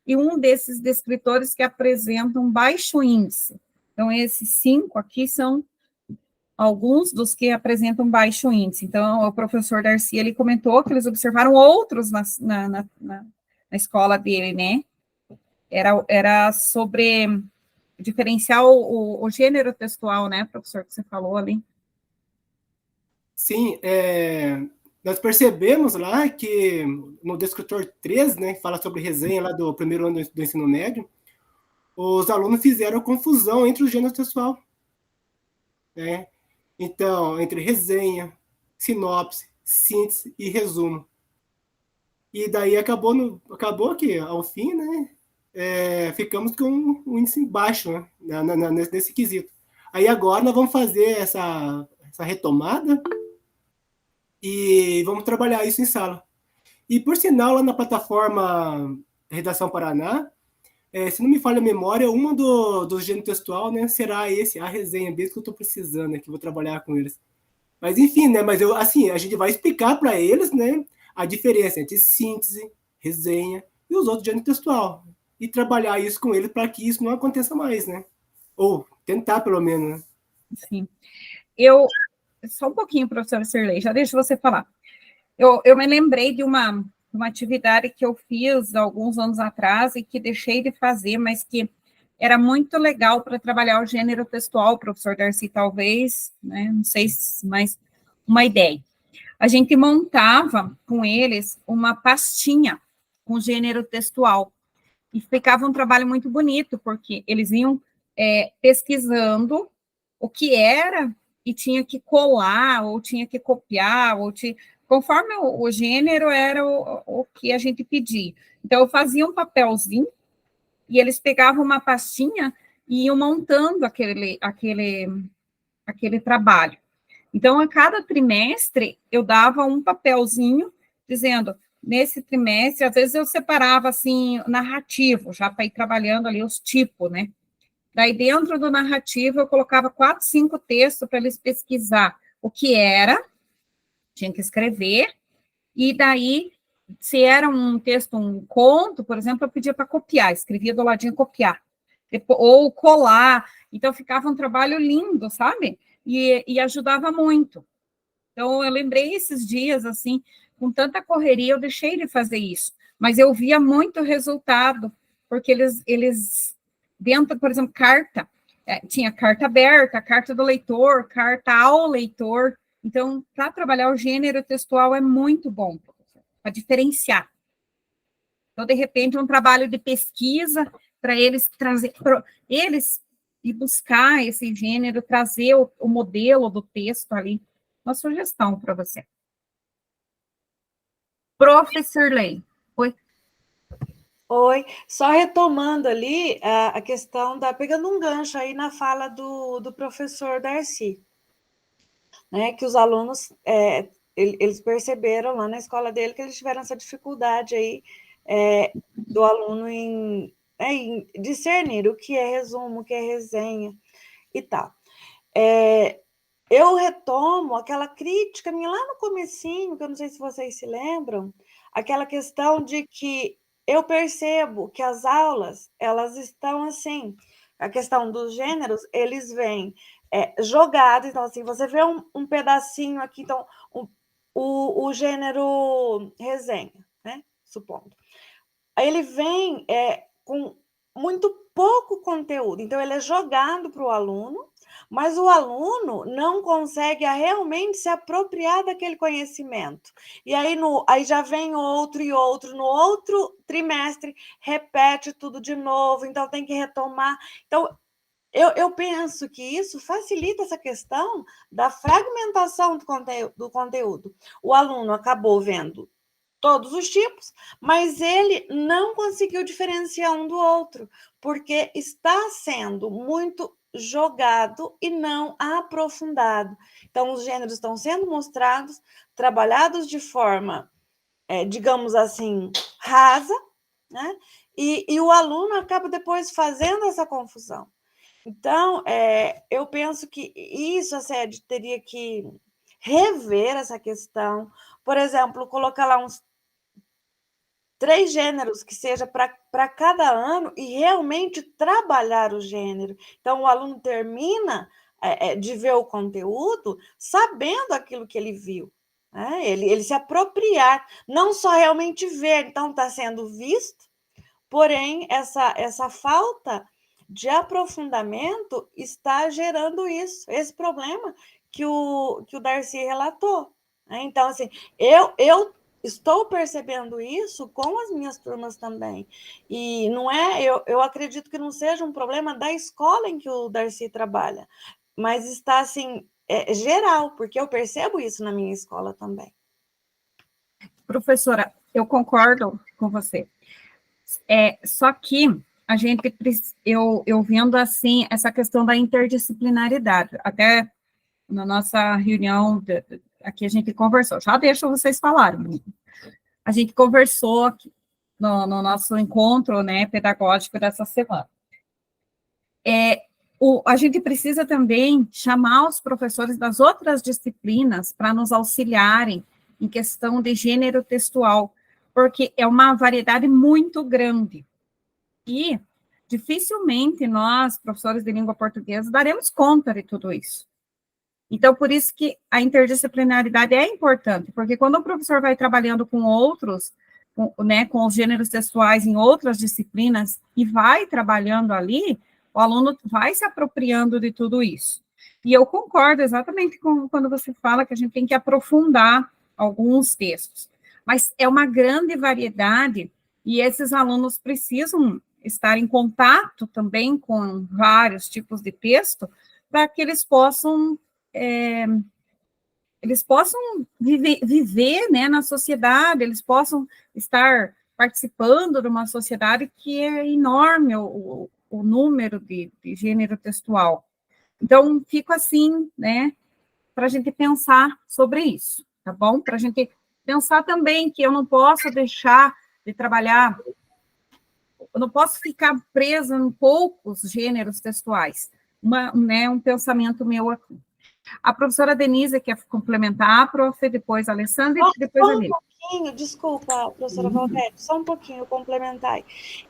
e um desses descritores que apresentam baixo índice? Então, esses 5 aqui são alguns dos que apresentam baixo índice. Então, o professor Darcy, ele comentou que eles observaram outros na escola dele, né? Era sobre diferenciar o gênero textual, né, professor, que você falou ali. Sim, nós percebemos lá que no descritor 3, né, fala sobre resenha lá do primeiro ano do ensino médio, os alunos fizeram confusão entre o gênero textual, né? Então, entre resenha, sinopse, síntese e resumo. E daí acabou que, ao fim, né, ficamos com um índice baixo, né, nesse quesito. Aí agora nós vamos fazer essa retomada e vamos trabalhar isso em sala. E, por sinal, lá na plataforma Redação Paraná, se não me falha a memória, uma do gênero textual, né, será a resenha, mesmo que eu estou precisando, né, que eu vou trabalhar com eles. Mas, enfim, né, a gente vai explicar para eles, né, a diferença entre síntese, resenha e os outros gêneros textual. E trabalhar isso com eles para que isso não aconteça mais, né? Ou tentar, pelo menos, né? Sim. Só um pouquinho, professora Sirlei, já deixa você falar. Eu me lembrei de uma atividade que eu fiz alguns anos atrás e que deixei de fazer, mas que era muito legal para trabalhar o gênero textual, professor Darcy, talvez, né, não sei, mas uma ideia. A gente montava com eles uma pastinha com gênero textual e ficava um trabalho muito bonito, porque eles iam pesquisando o que era e tinha que colar, ou tinha que copiar, conforme o gênero era o que a gente pedia. Então, eu fazia um papelzinho, e eles pegavam uma pastinha e iam montando aquele trabalho. Então, a cada trimestre, eu dava um papelzinho, dizendo, nesse trimestre, às vezes eu separava, assim, narrativo, já para ir trabalhando ali os tipos, né? Daí, dentro do narrativo, eu colocava 4, 5 textos para eles pesquisar o que era, tinha que escrever, e daí, se era um texto, um conto, por exemplo, eu pedia para copiar, escrevia do ladinho copiar, ou colar, então ficava um trabalho lindo, sabe? E ajudava muito. Então, eu lembrei esses dias, assim, com tanta correria, eu deixei de fazer isso, mas eu via muito resultado, porque eles dentro, por exemplo, carta, tinha carta aberta, carta do leitor, carta ao leitor. Então, para trabalhar o gênero textual é muito bom, para diferenciar. Então, de repente, um trabalho de pesquisa para eles trazer, eles e buscar esse gênero, trazer o modelo do texto ali. Uma sugestão para você. Professor Lei. Oi. Oi, só retomando ali a questão pegando um gancho aí na fala do professor Darcy, né, que os alunos, eles perceberam lá na escola dele que eles tiveram essa dificuldade aí do aluno em discernir o que é resumo, o que é resenha e tal. Eu retomo aquela crítica minha lá no comecinho, que eu não sei se vocês se lembram, aquela questão de que eu percebo que as aulas, elas estão assim, a questão dos gêneros, eles vêm jogados, então assim, você vê um pedacinho aqui, então o gênero resenha, né, supondo. Aí ele vem com muito pouco conteúdo, então ele é jogado para o aluno, mas o aluno não consegue realmente se apropriar daquele conhecimento. E aí, aí já vem outro e outro, no outro trimestre, repete tudo de novo, então tem que retomar. Então, eu penso que isso facilita essa questão da fragmentação do conteúdo. O aluno acabou vendo todos os tipos, mas ele não conseguiu diferenciar um do outro, porque está sendo muito jogado e não aprofundado. Então, os gêneros estão sendo mostrados, trabalhados de forma, digamos assim, rasa, né? E o aluno acaba depois fazendo essa confusão. Então, eu penso que isso a sede teria que rever essa questão. Por exemplo, colocar lá uns 3 gêneros que seja para cada ano e realmente trabalhar o gênero. Então, o aluno termina de ver o conteúdo sabendo aquilo que ele viu, né? Ele se apropriar, não só realmente ver, então está sendo visto, porém, essa falta de aprofundamento está gerando isso, esse problema que o Darcy relatou, né? Então, assim, eu estou percebendo isso com as minhas turmas também. E não eu acredito que não seja um problema da escola em que o Darcy trabalha, mas está assim, geral, porque eu percebo isso na minha escola também. Professora, eu concordo com você. Só que a gente, eu vendo assim, essa questão da interdisciplinaridade, até na nossa reunião, aqui a gente conversou, já deixa vocês falarem, a gente conversou aqui no nosso encontro, né, pedagógico dessa semana. A gente precisa também chamar os professores das outras disciplinas para nos auxiliarem em questão de gênero textual, porque é uma variedade muito grande. E dificilmente nós, professores de língua portuguesa, daremos conta de tudo isso. Então, por isso que a interdisciplinaridade é importante, porque quando o professor vai trabalhando com outros, com os gêneros textuais em outras disciplinas, e vai trabalhando ali, o aluno vai se apropriando de tudo isso. E eu concordo exatamente com quando você fala que a gente tem que aprofundar alguns textos, mas é uma grande variedade, e esses alunos precisam estar em contato também com vários tipos de texto, para que eles possam viver, né, na sociedade, eles possam estar participando de uma sociedade que é enorme o número de gênero textual. Então, fico assim, né, para a gente pensar sobre isso, tá bom? Para a gente pensar também que eu não posso deixar de trabalhar, eu não posso ficar presa em poucos gêneros textuais, um pensamento meu aqui. A professora Denise quer complementar, prof, depois a Alessandra e depois a Nívia. Desculpa, professora Valdete, só um pouquinho complementar.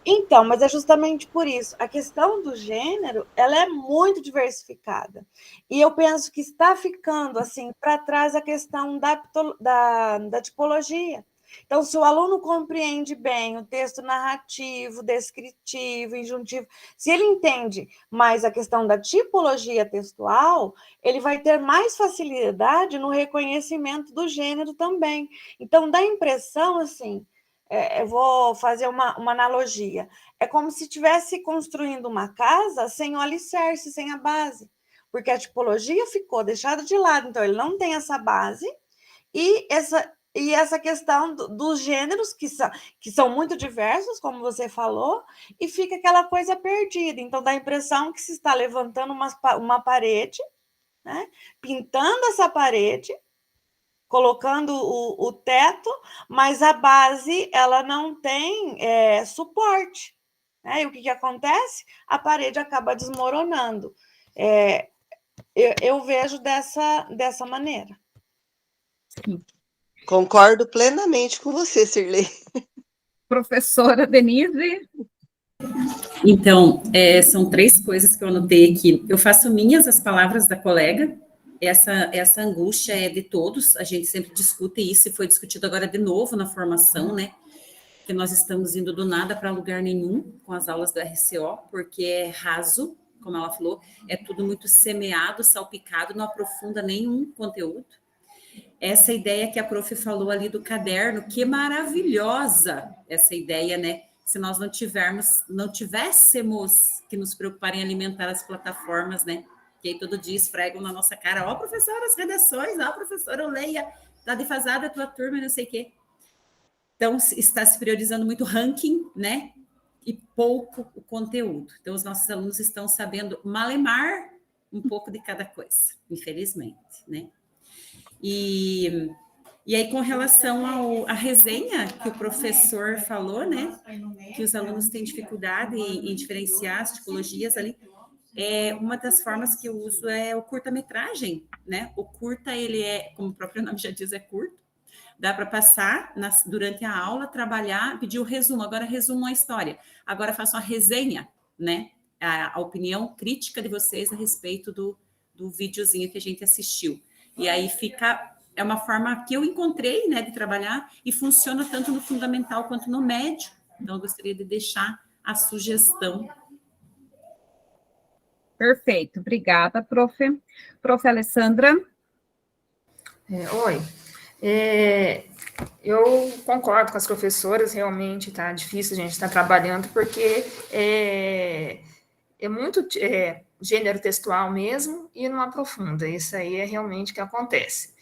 Então, mas é justamente por isso, a questão do gênero, ela é muito diversificada. E eu penso que está ficando, assim, para trás a questão da tipologia. Então, se o aluno compreende bem o texto narrativo, descritivo, injuntivo, se ele entende mais a questão da tipologia textual, ele vai ter mais facilidade no reconhecimento do gênero também. Então, dá a impressão, assim, eu vou fazer uma analogia. É como se estivesse construindo uma casa sem o alicerce, sem a base, porque a tipologia ficou deixada de lado, então ele não tem essa base, e essa questão dos gêneros, que são muito diversos, como você falou, e fica aquela coisa perdida. Então, dá a impressão que se está levantando uma parede, né? Pintando essa parede, colocando o teto, mas a base ela não tem suporte. Né? E o que acontece? A parede acaba desmoronando. Eu vejo dessa maneira. Sim. Concordo plenamente com você, Cirlei. Professora Denise? Então, são 3 coisas que eu anotei aqui. Eu faço minhas as palavras da colega. Essa angústia é de todos, a gente sempre discute isso, e foi discutido agora de novo na formação, né? Que nós estamos indo do nada para lugar nenhum com as aulas do RCO, porque é raso, como ela falou, é tudo muito semeado, salpicado, não aprofunda nenhum conteúdo. Essa ideia que a prof falou ali do caderno, que maravilhosa essa ideia, né? Se nós não tivéssemos que nos preocupar em alimentar as plataformas, né? Que aí todo dia esfregam na nossa cara, ó, professora, as redações, ó, professora, eu leia, tá defasada a tua turma, não sei o quê. Então, está se priorizando muito o ranking, né? E pouco o conteúdo. Então, os nossos alunos estão sabendo malemar um pouco de cada coisa, infelizmente, né? E aí, com relação à resenha que o professor falou, né? Que os alunos têm dificuldade em diferenciar as tipologias ali. Uma das formas que eu uso é o curta-metragem, né? O curta, ele como o próprio nome já diz, é curto. Dá para passar durante a aula, trabalhar, pedir o resumo. Agora resumo a história. Agora faço a resenha, né? A opinião crítica de vocês a respeito do videozinho que a gente assistiu. E aí é uma forma que eu encontrei, né, de trabalhar, e funciona tanto no fundamental quanto no médio. Então, eu gostaria de deixar a sugestão. Perfeito, obrigada, prof. Prof. Alessandra? Oi. Eu concordo com as professoras, realmente está difícil a gente estar trabalhando, porque é muito gênero textual mesmo e não aprofunda. Isso aí é realmente o que acontece.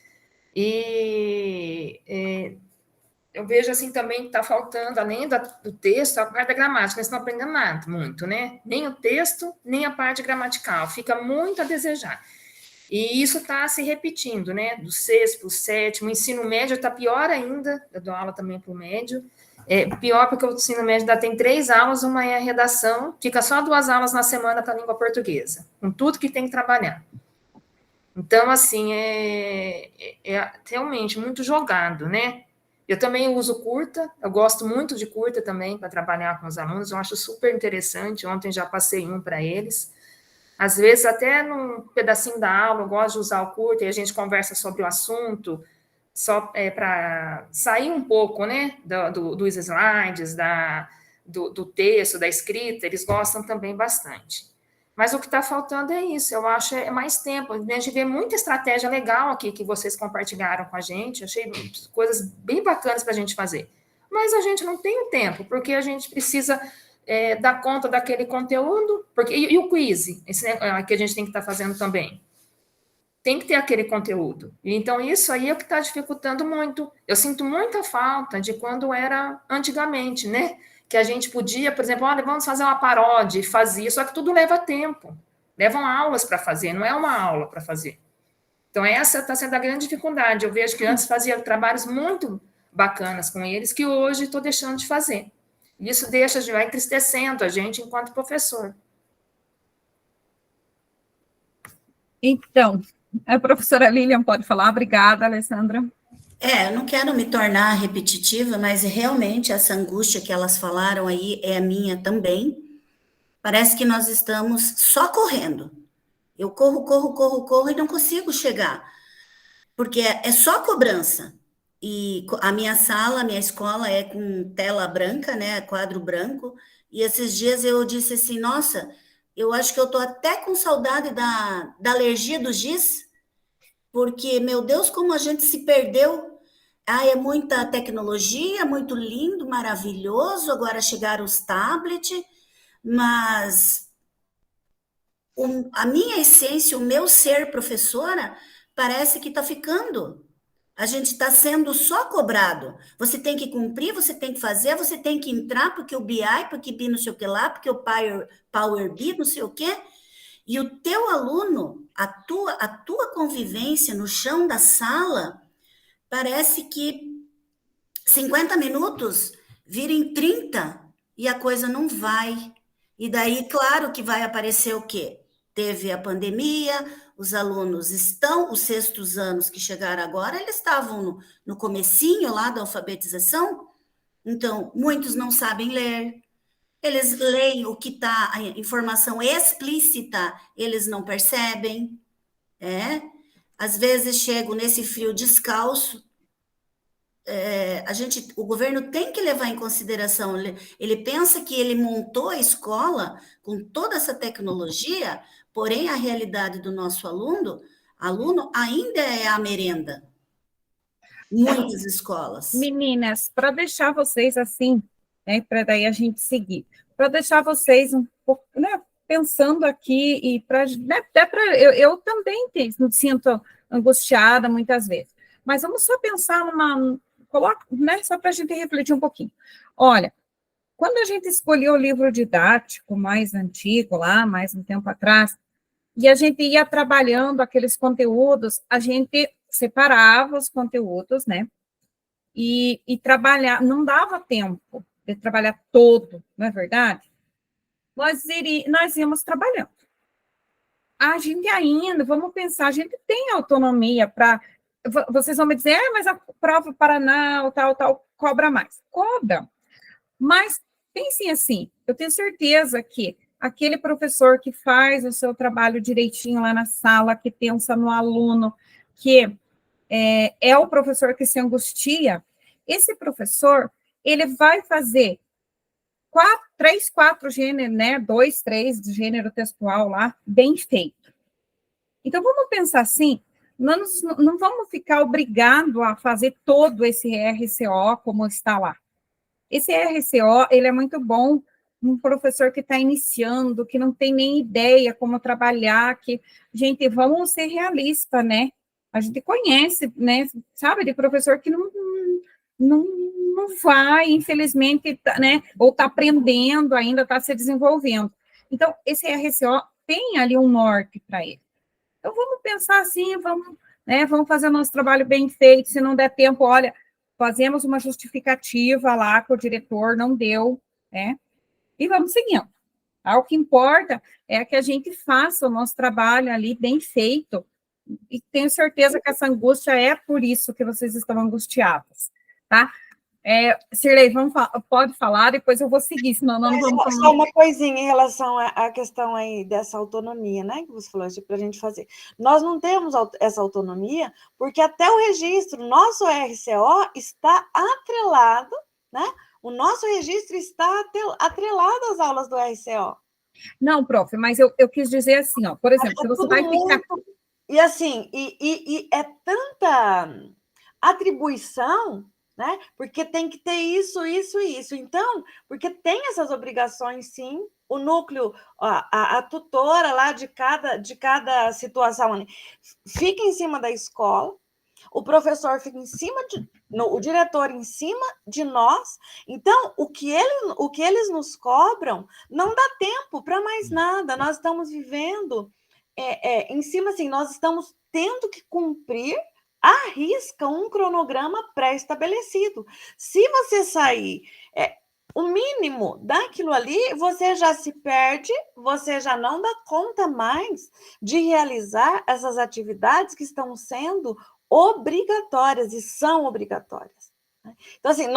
E eu vejo assim também que está faltando, além do texto, a parte da gramática. Eles estão aprendendo nada, muito, né? Nem o texto, nem a parte gramatical. Fica muito a desejar. E isso está se repetindo, né? Do 6º para o 7º, o ensino médio está pior ainda, eu dou aula também para o médio. Pior porque o ensino médio ainda tem 3 aulas, uma é a redação, fica só 2 aulas na semana para a língua portuguesa, com tudo que tem que trabalhar. Então, assim, é realmente muito jogado, né? Eu também uso curta, eu gosto muito de curta também para trabalhar com os alunos, eu acho super interessante, ontem já passei um para eles. Às vezes, até num pedacinho da aula, eu gosto de usar o curta e a gente conversa sobre o assunto, só para sair um pouco, né, dos slides, do texto, da escrita, eles gostam também bastante. Mas o que está faltando é isso, eu acho mais tempo. A gente vê muita estratégia legal aqui que vocês compartilharam com a gente, achei coisas bem bacanas para a gente fazer. Mas a gente não tem o tempo, porque a gente precisa dar conta daquele conteúdo, e o quiz, que a gente tem que estar fazendo também. Tem que ter aquele conteúdo. Então, isso aí é o que está dificultando muito. Eu sinto muita falta de quando era antigamente, né? Que a gente podia, por exemplo, olha, vamos fazer uma paródia, e fazia, só que tudo leva tempo. Levam aulas para fazer, não é uma aula para fazer. Então, essa está sendo a grande dificuldade. Eu vejo que antes fazia trabalhos muito bacanas com eles, que hoje estou deixando de fazer. Isso vai entristecendo a gente enquanto professor. Então, a professora Lilian pode falar. Obrigada, Alessandra. Eu não quero me tornar repetitiva, mas realmente essa angústia que elas falaram aí é a minha também. Parece que nós estamos só correndo. Eu corro e não consigo chegar. Porque é só cobrança. E a minha sala, a minha escola é com tela branca, né, quadro branco, e esses dias eu disse assim, nossa, eu acho que eu estou até com saudade da alergia do giz, porque, meu Deus, como a gente se perdeu É muita tecnologia, muito lindo, maravilhoso. Agora chegaram os tablets, mas a minha essência, o meu ser professora, parece que está ficando. A gente está sendo só cobrado. Você tem que cumprir, você tem que fazer, você tem que entrar, porque o BI, porque BI não sei o que lá, porque o Power BI não sei o que. E o teu aluno, a tua convivência no chão da sala, parece que 50 minutos virem 30 e a coisa não vai. E daí, claro que vai aparecer o quê? Teve a pandemia, os alunos estão, os sextos anos que chegaram agora, eles estavam no comecinho lá da alfabetização, então muitos não sabem ler, eles leem o que está, a informação explícita, eles não percebem, às vezes chegam nesse frio descalço, o governo tem que levar em consideração, ele pensa que ele montou a escola com toda essa tecnologia, porém a realidade do nosso aluno ainda é a merenda. Muitas escolas. Meninas, para deixar vocês assim, né, para daí a gente seguir, para deixar vocês um pouco, né, pensando aqui e para, né, eu também me sinto angustiada muitas vezes, mas vamos só pensar né, só para a gente refletir um pouquinho. Olha, quando a gente escolheu o livro didático mais antigo, lá, mais um tempo atrás, e a gente ia trabalhando aqueles conteúdos, a gente separava os conteúdos, né, e trabalhar, não dava tempo de trabalhar todo, não é verdade? Nós íamos trabalhando. A gente ainda, vamos pensar, a gente tem autonomia para... Vocês vão me dizer, mas a prova Paraná, tal, cobra mais. Cobra. Mas pensem assim, eu tenho certeza que aquele professor que faz o seu trabalho direitinho lá na sala, que pensa no aluno, que é o professor que se angustia, esse professor, ele vai fazer 3, 4 gêneros, né, 2, 3 de gênero textual lá, bem feito. Então, vamos pensar assim, nós não vamos ficar obrigados a fazer todo esse RCO como está lá. Esse RCO, ele é muito bom, um professor que está iniciando, que não tem nem ideia como trabalhar, gente, vamos ser realistas, né? A gente conhece, né, sabe, de professor que não vai, infelizmente, né, ou está aprendendo ainda, está se desenvolvendo. Então, esse RCO tem ali um norte para ele. Então, vamos pensar assim, vamos fazer o nosso trabalho bem feito, se não der tempo, olha, fazemos uma justificativa lá com o diretor, não deu, né, e vamos seguindo. O que importa é que a gente faça o nosso trabalho ali bem feito, e tenho certeza que essa angústia é por isso que vocês estão angustiadas, tá? Cirlei, pode falar, depois eu vou seguir, senão não vamos falar. Só uma coisinha em relação à questão aí dessa autonomia, né, que você falou para a gente fazer. Nós não temos essa autonomia, porque até o registro, nosso RCO está atrelado, né? O nosso registro está atrelado às aulas do RCO. Não, prof, mas eu quis dizer assim, ó, por exemplo, se você vai ficar... E assim, e é tanta atribuição, né? Porque tem que ter isso, isso e isso. Então, porque tem essas obrigações, sim, o núcleo, a tutora lá de cada situação fica em cima da escola, o professor fica em cima, o diretor em cima de nós. Então, o que eles nos cobram não dá tempo para mais nada. Nós estamos vivendo em cima, assim, nós estamos tendo que cumprir à risca um cronograma pré-estabelecido. Se você sair o mínimo daquilo ali, você já se perde, você já não dá conta mais de realizar essas atividades que estão sendo obrigatórias e são obrigatórias. Então, assim,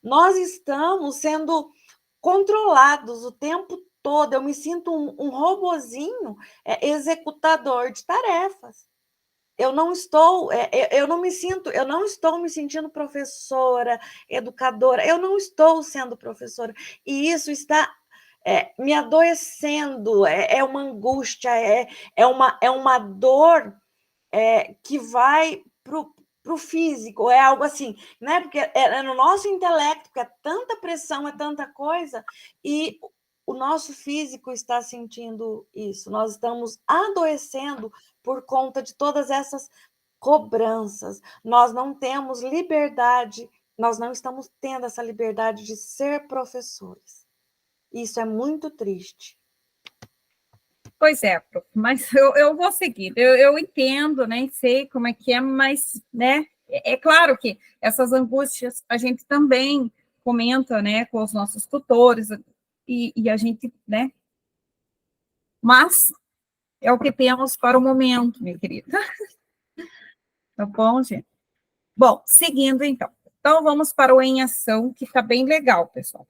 nós estamos sendo controlados o tempo todo. Eu me sinto um robozinho executador de tarefas. Eu não estou me sentindo professora, educadora, eu não estou sendo professora, e isso está me adoecendo, é uma angústia, é uma dor que vai para o físico, é algo assim, né? Porque é no nosso intelecto, que é tanta pressão, é tanta coisa, e o nosso físico está sentindo isso. Nós estamos adoecendo por conta de todas essas cobranças. Nós não temos liberdade, nós não estamos tendo essa liberdade de ser professores. Isso é muito triste. Pois é, prof, mas eu vou seguir. Eu entendo, né? Sei como é que é, mas, né? É claro que essas angústias a gente também comenta, né, com os nossos tutores e a gente, né? Mas é o que temos para o momento, minha querida. Tá bom, gente? Bom, seguindo então. Então, vamos para o Em Ação, que está bem legal, pessoal.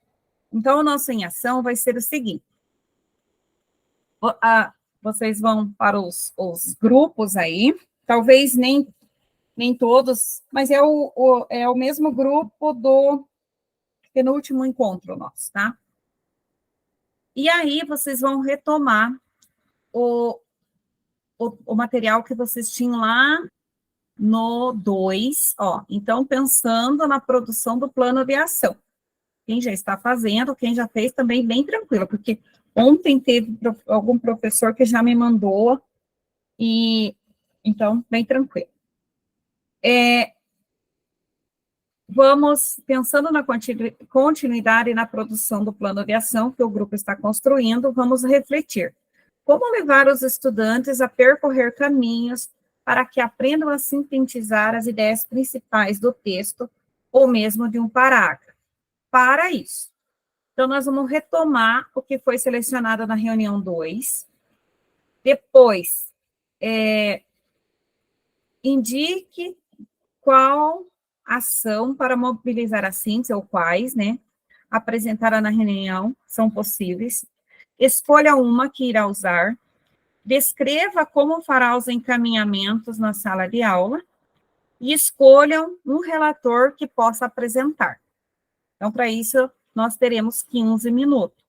Então, o nosso Em Ação vai ser o seguinte. Vocês vão para os grupos aí, talvez nem todos, mas é o mesmo grupo do penúltimo encontro nosso, tá? E aí, vocês vão retomar o material que vocês tinham lá no 2, ó. Então, pensando na produção do plano de ação. Quem já está fazendo, quem já fez também, bem tranquilo, porque ontem teve algum professor que já me mandou, e então, bem tranquilo. Vamos, pensando na continuidade na produção do plano de ação que o grupo está construindo, vamos refletir. Como levar os estudantes a percorrer caminhos para que aprendam a sintetizar as ideias principais do texto, ou mesmo de um parágrafo? Para isso. Então, nós vamos retomar o que foi selecionado na reunião 2. Depois, indique qual ação para mobilizar a síntese, ou quais, né, apresentada na reunião, são possíveis. Escolha uma que irá usar. Descreva como fará os encaminhamentos na sala de aula. E escolham um relator que possa apresentar. Então, para isso, nós teremos 15 minutos.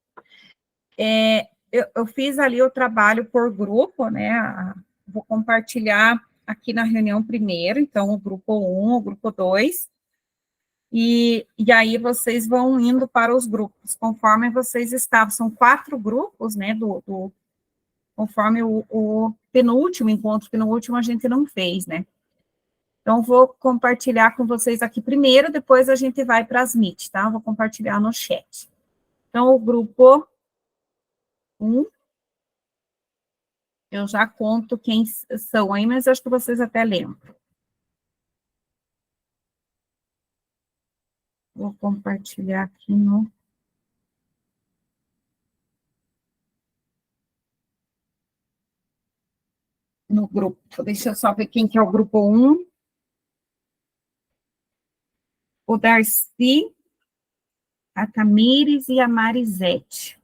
Eu fiz ali o trabalho por grupo, né? Vou compartilhar aqui na reunião primeiro, então, o grupo 1, o grupo 2, e aí vocês vão indo para os grupos, conforme vocês estavam. São 4 grupos, né? Conforme o penúltimo encontro, que no último a gente não fez, né? Então, vou compartilhar com vocês aqui primeiro, depois a gente vai para as Meet, tá? Vou compartilhar no chat. Então, o grupo 1, eu já conto quem são aí, mas acho que vocês até lembram. Vou compartilhar aqui no grupo. Deixa eu só ver quem que é o grupo 1. O Darcy, a Tamires e a Marisete.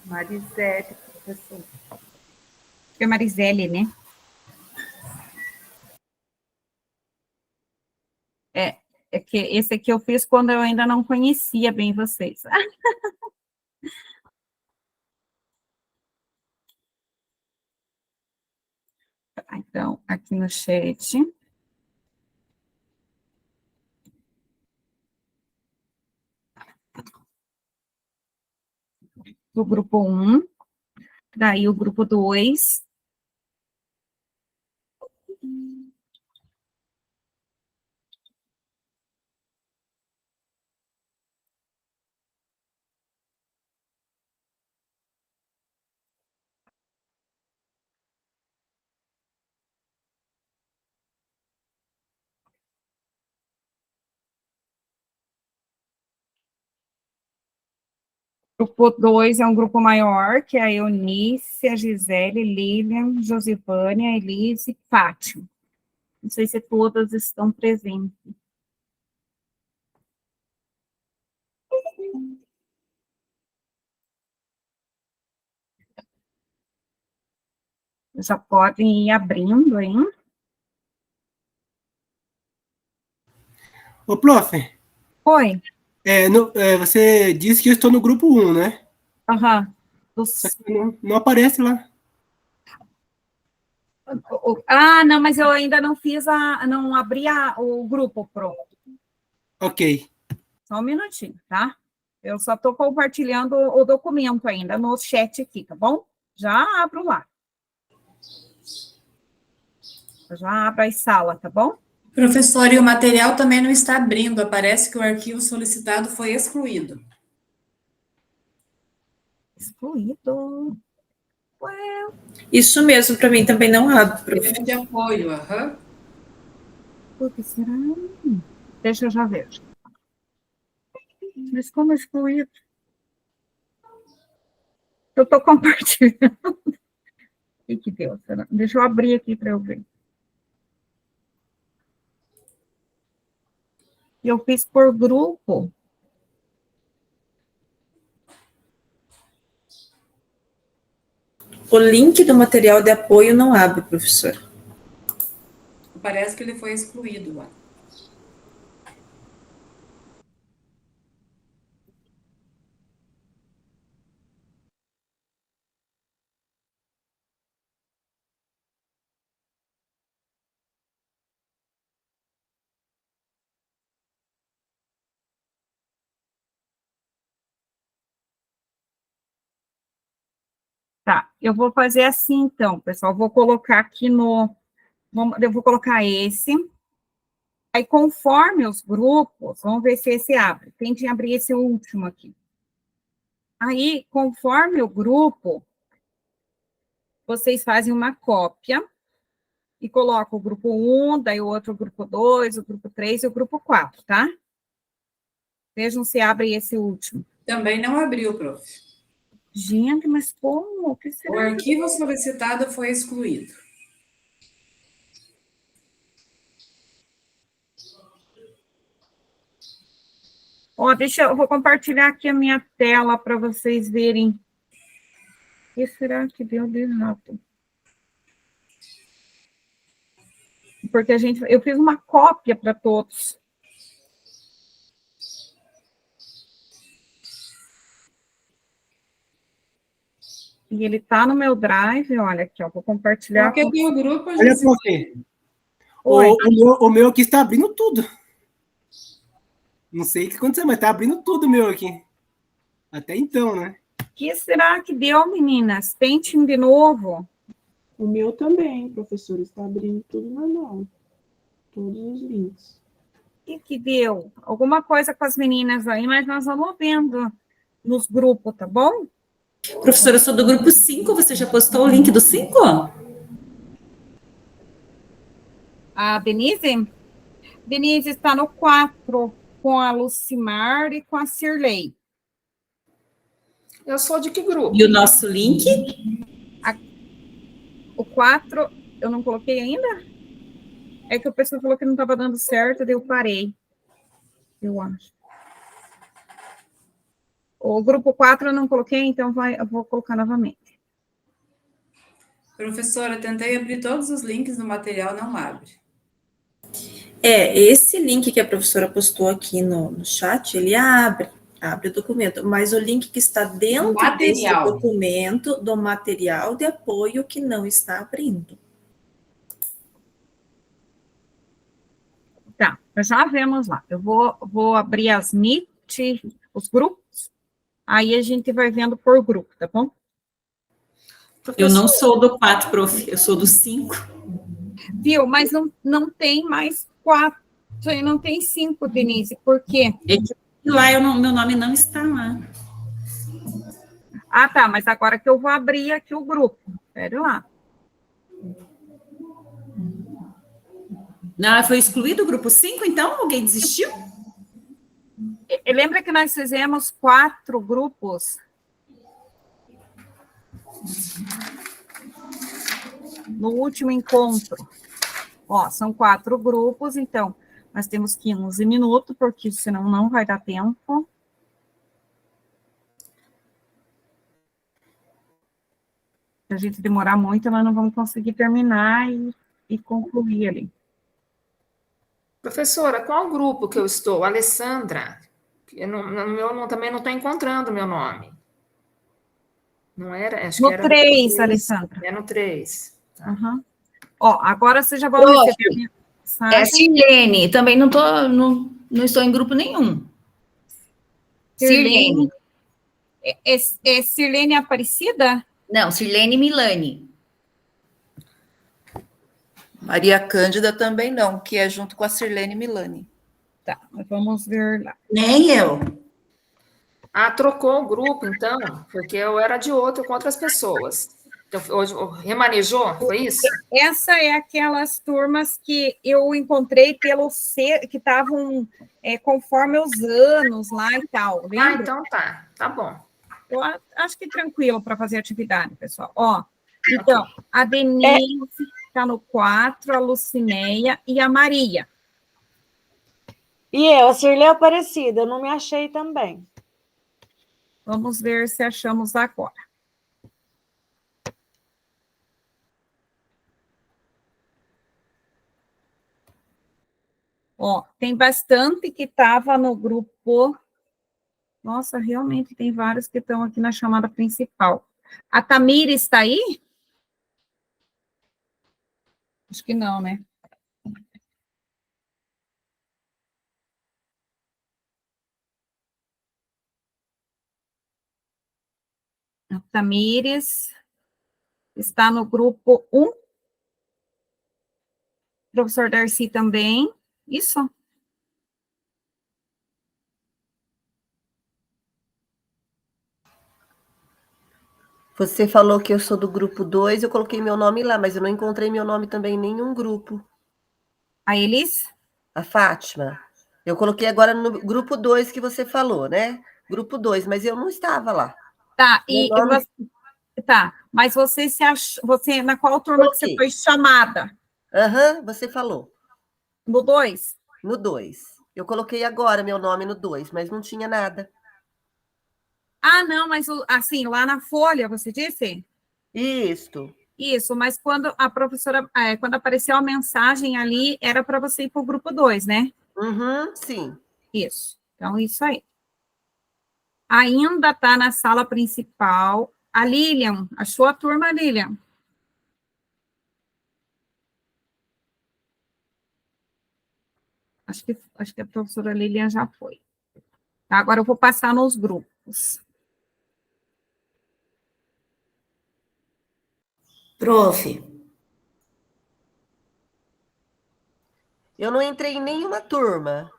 Marisete, professor. É Marisele, né? É que esse aqui eu fiz quando eu ainda não conhecia bem vocês. Então, aqui no chat. Do grupo 1. Daí o grupo 2. Grupo 2 é um grupo maior, que é a Eunice, a Gisele, Lilian, Josivânia, Elise e Fátima. Não sei se todas estão presentes. Já podem ir abrindo, hein? Ô, prof. Oi. Você disse que eu estou no grupo 1, né? Aham. Só que não aparece lá. Não, mas eu ainda não fiz não abri o grupo, pronto. Ok. Só um minutinho, tá? Eu só estou compartilhando o documento ainda no chat aqui, tá bom? Já abro lá. Já abro as salas, tá bom? Professor, e o material também não está abrindo. Aparece que o arquivo solicitado foi excluído. Excluído. Ué, Isso mesmo, para mim também não abre, prof. Tema de apoio, aham. por que será? Deixa eu já ver. Mas como excluído? Eu estou compartilhando. O que deu? Será? Deixa eu abrir aqui para eu ver. Eu fiz por grupo. O link do material de apoio não abre, professor. Parece que ele foi excluído lá. Tá, eu vou fazer assim, então, pessoal. Vou colocar aqui eu vou colocar esse. Aí, conforme os grupos, vamos ver se esse abre. Tentem abrir esse último aqui. Aí, conforme o grupo, vocês fazem uma cópia e colocam o grupo 1, daí o outro grupo 2, o grupo 3 e o grupo 4, tá? Vejam se abre esse último. Também não abriu, prof. Gente, mas como? O que O será? arquivo solicitado foi excluído. Ó, eu vou compartilhar aqui a minha tela para vocês verem. O que será que deu de errado? Porque eu fiz uma cópia para todos. E ele tá no meu drive, olha aqui, ó, vou compartilhar. Porque tem o grupo, a Olha, gente... prof. Oi. O meu aqui está abrindo tudo. Não sei o que aconteceu, mas está abrindo tudo o meu aqui. Até então, né? O que será que deu, meninas? Tentem de novo. O meu também, professor, está abrindo tudo normal. Todos os links. O que deu? Alguma coisa com as meninas aí, mas nós vamos vendo nos grupos, tá bom? Professora, eu sou do grupo 5, você já postou o link do 5? A Denise? Denise está no 4, com a Lucimar e com a Cirlei. Eu sou de que grupo? E o nosso link? O 4, eu não coloquei ainda? É que o pessoal falou que não estava dando certo, daí eu parei. Eu acho. O grupo 4 eu não coloquei, então eu vou colocar novamente. Professora, tentei abrir todos os links do material, não abre. Esse link que a professora postou aqui no chat, ele abre o documento, mas o link que está dentro desse documento, do material de apoio, que não está abrindo. Tá, já vemos lá. Eu vou abrir as Meet, os grupos, aí a gente vai vendo por grupo, tá bom? Eu não sou do 4, prof, eu sou do 5. Viu, mas não tem mais 4, não tem 5, Denise, por quê? É que lá meu nome não está lá. Ah, tá, mas agora que eu vou abrir aqui o grupo, espere lá. Não, foi excluído o grupo 5, então? Alguém desistiu? Lembra que nós fizemos 4 grupos? No último encontro. Ó, são 4 grupos, então, nós temos 15 minutos, porque senão não vai dar tempo. Se a gente demorar muito, nós não vamos conseguir terminar e concluir ali. Professora, qual grupo que eu estou? Alessandra. Também não estou encontrando o meu nome. Não era? Acho que No era 3, 3. Alessandra. É no 3. Uhum. Ó, agora vocês já vão Prof, receber a é mensagem. Sirlene, também não estou em grupo nenhum. Sirlene. Sirlene. É Sirlene Aparecida? Não, Sirlene Milani. Maria Cândida também não, que é junto com a Sirlene Milani. Tá, vamos ver lá. Nem eu. Ah, trocou o grupo, então, porque eu era de outro com outras pessoas. Então, hoje remanejou, foi isso? Essa é aquelas turmas que eu encontrei pelo C, que estavam conforme os anos lá e tal, lembra? Ah, então tá bom. Eu acho que tranquilo para fazer atividade, pessoal. Ó, então, a Denise está no 4, a Lucinéia e a Maria. E eu, a Cirlei Aparecida, eu não me achei também. Vamos ver se achamos agora. Ó, tem bastante que estava no grupo. Nossa, realmente tem vários que estão aqui na chamada principal. A Tamira está aí? Acho que não, né? A Tamires está no grupo 1. Professor Darcy também. Isso? Você falou que eu sou do grupo 2, eu coloquei meu nome lá, mas eu não encontrei meu nome também em nenhum grupo. A Elis? A Fátima. Eu coloquei agora no grupo 2 que você falou, né? Grupo 2, mas eu não estava lá. Tá, nome... tá, mas você na qual turma que você foi chamada? Você falou. No 2? No 2. Eu coloquei agora meu nome no 2, mas não tinha nada. Ah, não, mas assim, lá na folha, você disse? Isso. Isso, mas quando a professora, quando apareceu a mensagem ali, era para você ir para o grupo 2, né? Sim. Isso, então isso aí. Ainda está na sala principal. A Lilian, achou a turma, Lilian? Acho que a professora Lilian já foi. Tá, agora eu vou passar nos grupos. Prof. Eu não entrei em nenhuma turma.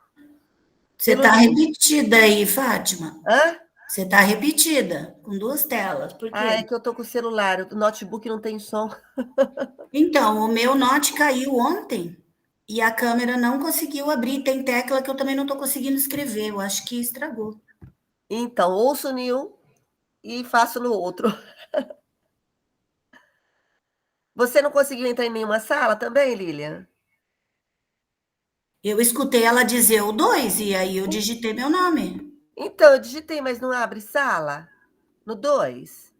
Você está repetida aí, Fátima. Hã? Você está repetida, com 2 telas. Por quê? Ah, é que eu estou com o celular, o notebook não tem som. Então, o meu note caiu ontem e a câmera não conseguiu abrir. Tem tecla que eu também não estou conseguindo escrever. Eu acho que estragou. Então, ouço em um e faço no outro. Você não conseguiu entrar em nenhuma sala também, Lilian? Eu escutei ela dizer o 2 e aí eu digitei meu nome. Então, eu digitei, mas não abre sala? No 2?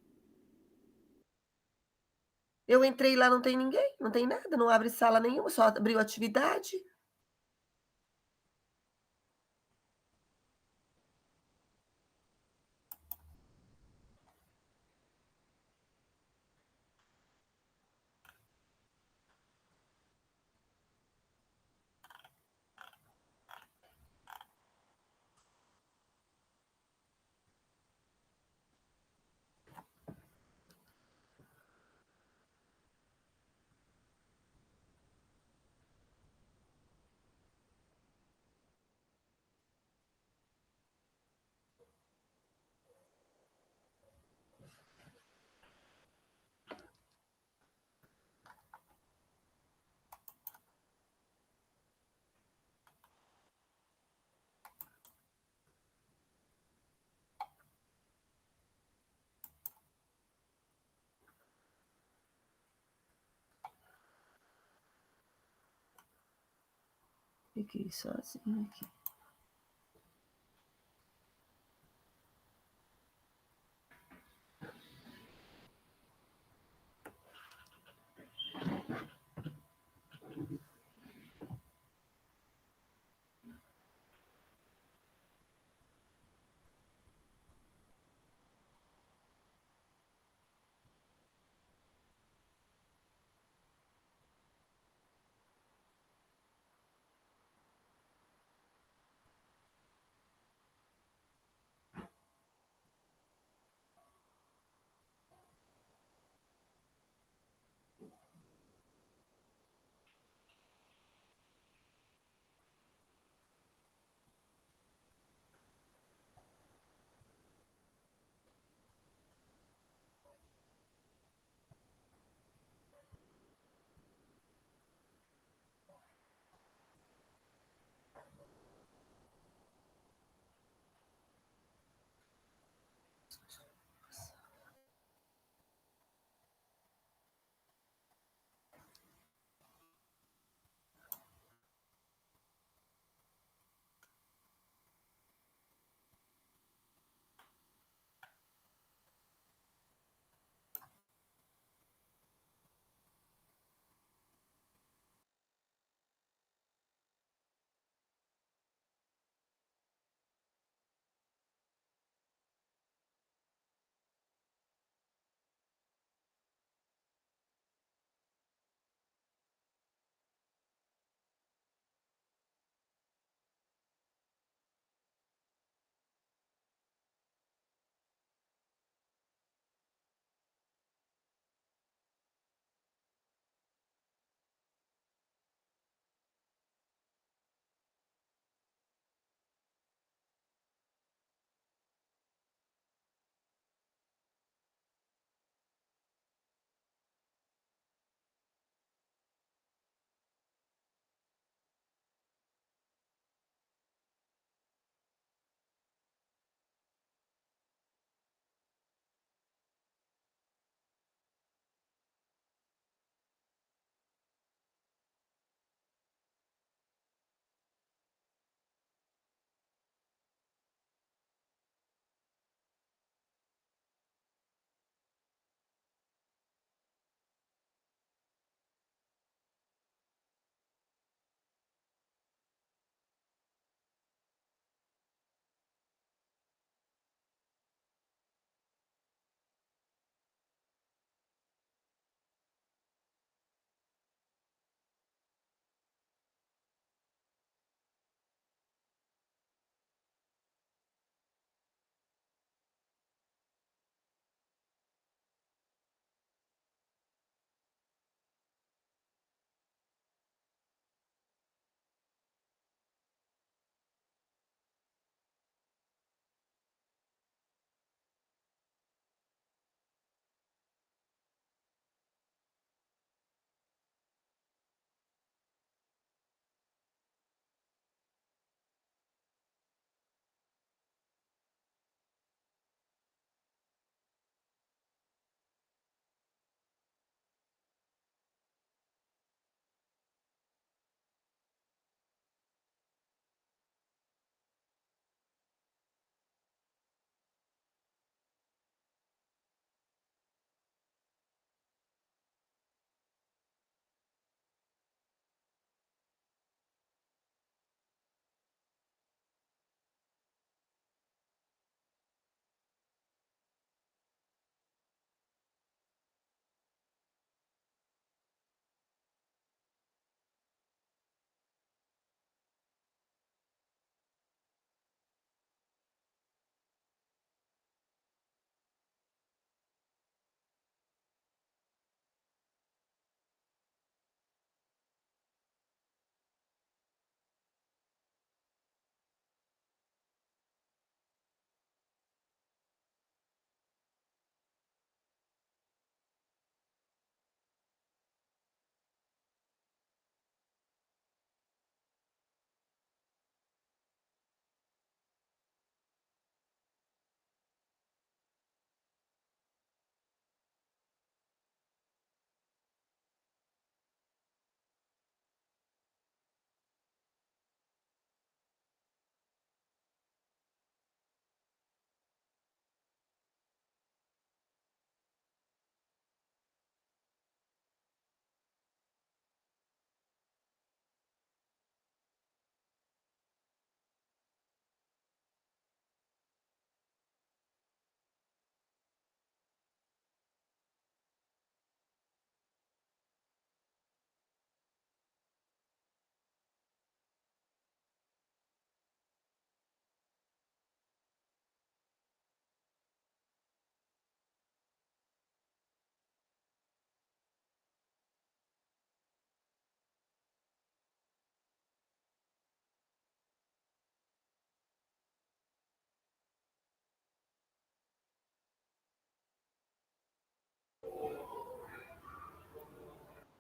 Eu entrei lá, não tem ninguém, não tem nada, não abre sala nenhuma, só abriu atividade. Fiquei sozinha aqui.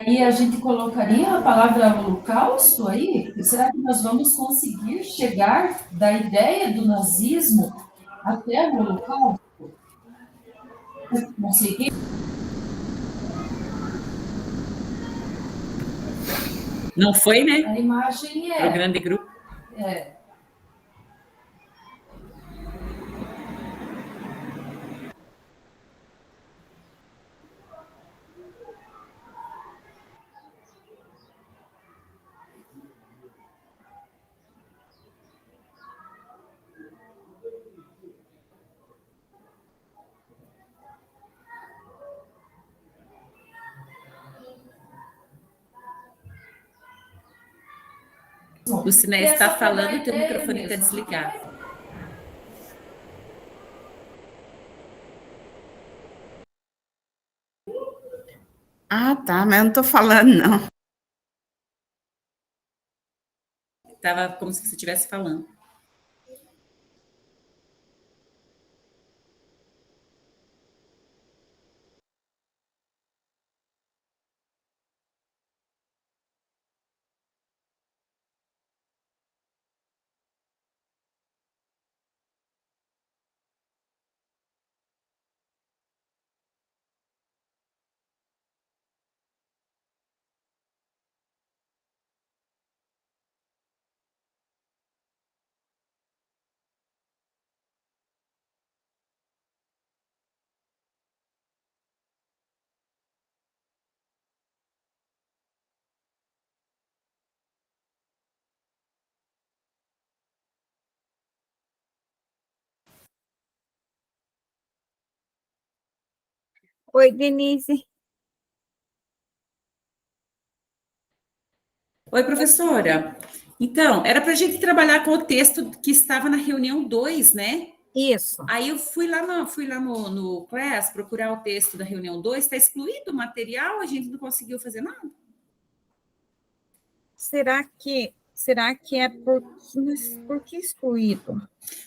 aí a gente colocaria a palavra holocausto aí? Será que nós vamos conseguir chegar da ideia do nazismo até o holocausto? Não sei quem. Não foi, né? A imagem Pro grande grupo. É. Lucinéia está falando e teu microfone está desligado. Ah, tá, mas eu não estou falando, não. Estava como se você estivesse falando. Oi, Denise. Oi, professora. Então, era para a gente trabalhar com o texto que estava na reunião 2, né? Isso. Aí eu fui lá no Class procurar o texto da reunião 2, está excluído o material, a gente não conseguiu fazer nada. Será que é por que excluído?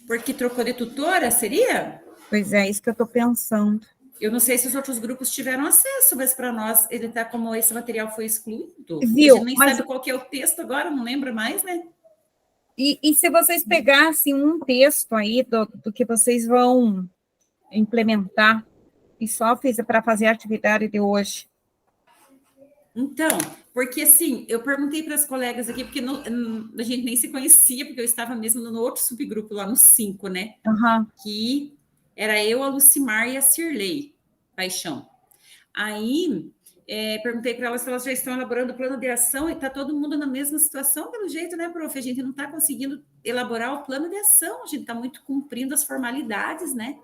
Porque trocou de tutora, seria? Pois é, isso que eu estou pensando. Eu não sei se os outros grupos tiveram acesso, mas para nós ele está como esse material foi excluído. Viu? A gente nem sabe qual que é o texto agora, não lembra mais, né? E se vocês pegassem um texto aí do que vocês vão implementar e só para fazer a atividade de hoje? Então, porque assim, eu perguntei para as colegas aqui, porque a gente nem se conhecia, porque eu estava mesmo no outro subgrupo lá no 5, né? Uhum. Que era eu, a Lucimar e a Cirlei Paixão. Aí, perguntei para elas se elas já estão elaborando o plano de ação e está todo mundo na mesma situação, pelo jeito, né, prof? A gente não está conseguindo elaborar o plano de ação, a gente está muito cumprindo as formalidades, né?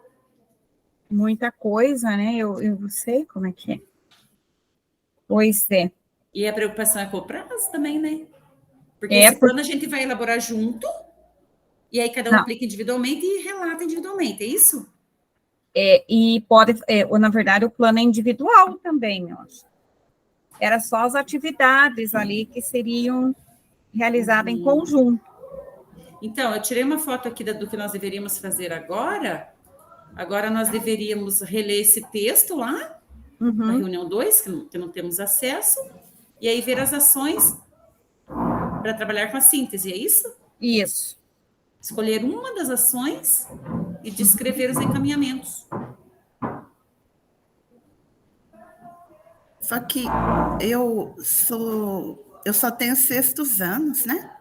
Muita coisa, né? Eu sei como é que é. Pois é. E a preocupação é com o prazo também, né? Porque esse plano a gente vai elaborar junto, e aí cada um aplica individualmente e relata individualmente, é isso? E na verdade, o plano é individual também, eu acho. Era só as atividades ali que seriam realizadas em conjunto. Então, eu tirei uma foto aqui do que nós deveríamos fazer agora. Agora nós deveríamos reler esse texto lá, na reunião 2, que não temos acesso, e aí ver as ações para trabalhar com a síntese, é isso? Isso. Escolher uma das ações e descrever os encaminhamentos. Só que eu só tenho 6º anos, né?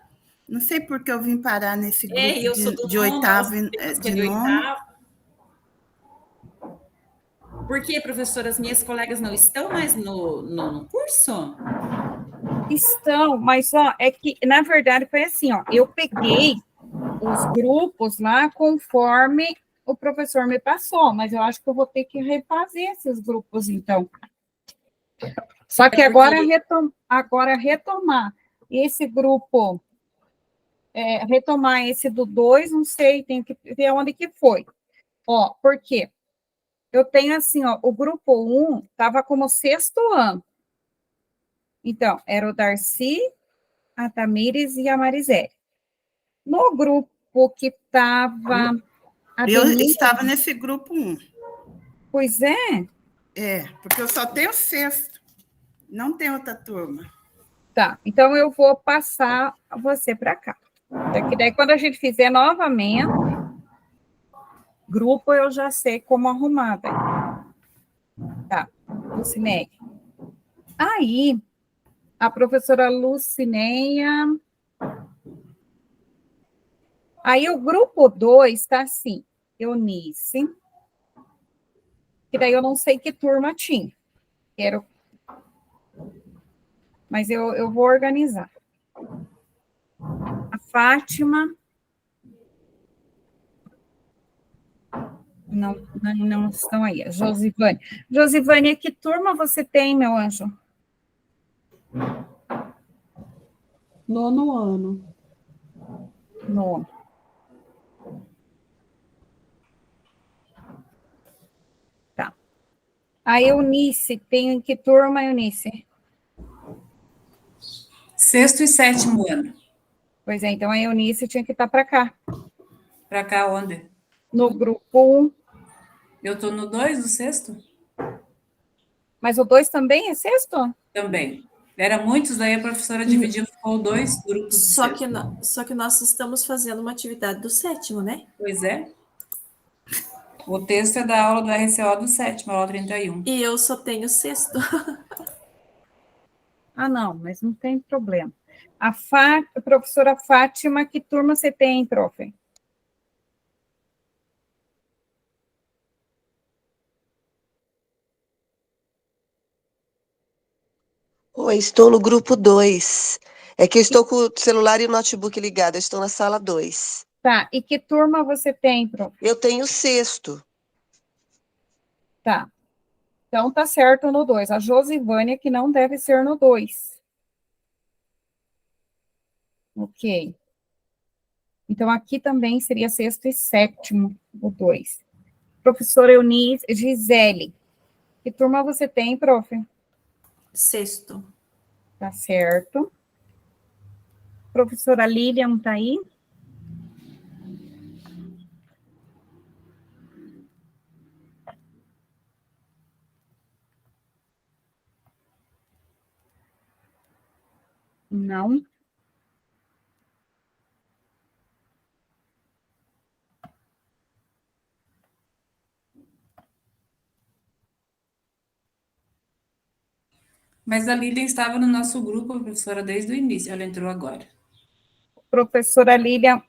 Não sei por que eu vim parar nesse grupo de oitavo de nono. Por que, professora, as minhas colegas não estão mais no curso? Estão, mas é que, na verdade, foi assim, eu peguei os grupos lá conforme o professor me passou, mas eu acho que eu vou ter que refazer esses grupos, então. Só que agora retomar esse grupo, retomar esse do 2, não sei, tem que ver onde que foi. Por quê? Eu tenho assim, o grupo 1 estava como 6º ano. Então, era o Darcy, a Tamires e a Marisele. No grupo que estava... Eu estava nesse grupo 1. Pois é. Porque eu só tenho 6º. Não tem outra turma. Tá, então eu vou passar você para cá. Daí, quando a gente fizer novamente, grupo, eu já sei como arrumar. Daí. Tá, Lucinéia. Aí, a professora Lucinéia... Aí, o grupo 2 está assim, Eunice, que daí eu não sei que turma tinha. Quero... Mas eu vou organizar. A Fátima... Não estão aí. A Josivane. Josivane, que turma você tem, meu anjo? 9º ano. 9º. Tá. A Eunice, tem que turma, Eunice? 6º e 7º ano. Pois é, então a Eunice tinha que estar para cá. Para cá onde? No grupo 1. Eu estou no 2 do 6º? Mas o 2 também é 6º? Também. Era muitos, daí a professora dividiu, ficou 2 grupos. Só que nós estamos fazendo uma atividade do 7º, né? Pois é. O texto é da aula do RCO do 7º, aula 31. E eu só tenho 6º. Ah, não, mas não tem problema. A professora Fátima, que turma você tem, prof? Oi, estou no grupo 2. É que eu estou com o celular e o notebook ligado, eu estou na sala 2. Tá, e que turma você tem, prof? Eu tenho 6º. Tá. Então, tá certo no 2. A Josivânia, que não deve ser no 2. Ok. Então, aqui também seria 6º e 7º, o 2. Professora Eunice, Gisele, que turma você tem, prof? 6º. Tá certo. Professora Lilian, tá aí? Não. Mas a Lilian estava no nosso grupo, professora, desde o início, ela entrou agora. Professora Lilian,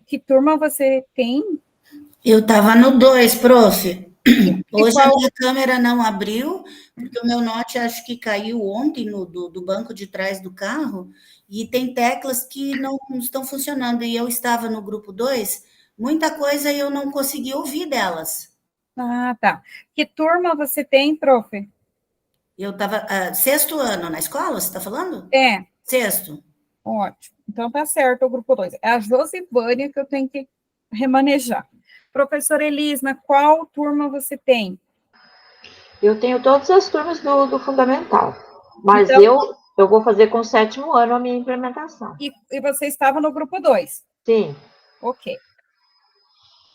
que turma você tem? Eu estava no 2, prof. Hoje a minha câmera não abriu, porque o meu note acho que caiu ontem do banco de trás do carro, e tem teclas que não estão funcionando, e eu estava no grupo 2, muita coisa eu não consegui ouvir delas. Ah, tá. Que turma você tem, prof? Eu estava, 6º ano na escola, você está falando? É. 6º. Ótimo. Então, tá certo o grupo 2. É a Josivânia que eu tenho que remanejar. Professora Elisna, qual turma você tem? Eu tenho todas as turmas do Fundamental, mas então, eu vou fazer com o 7º ano a minha implementação. E você estava no grupo 2? Sim. Ok.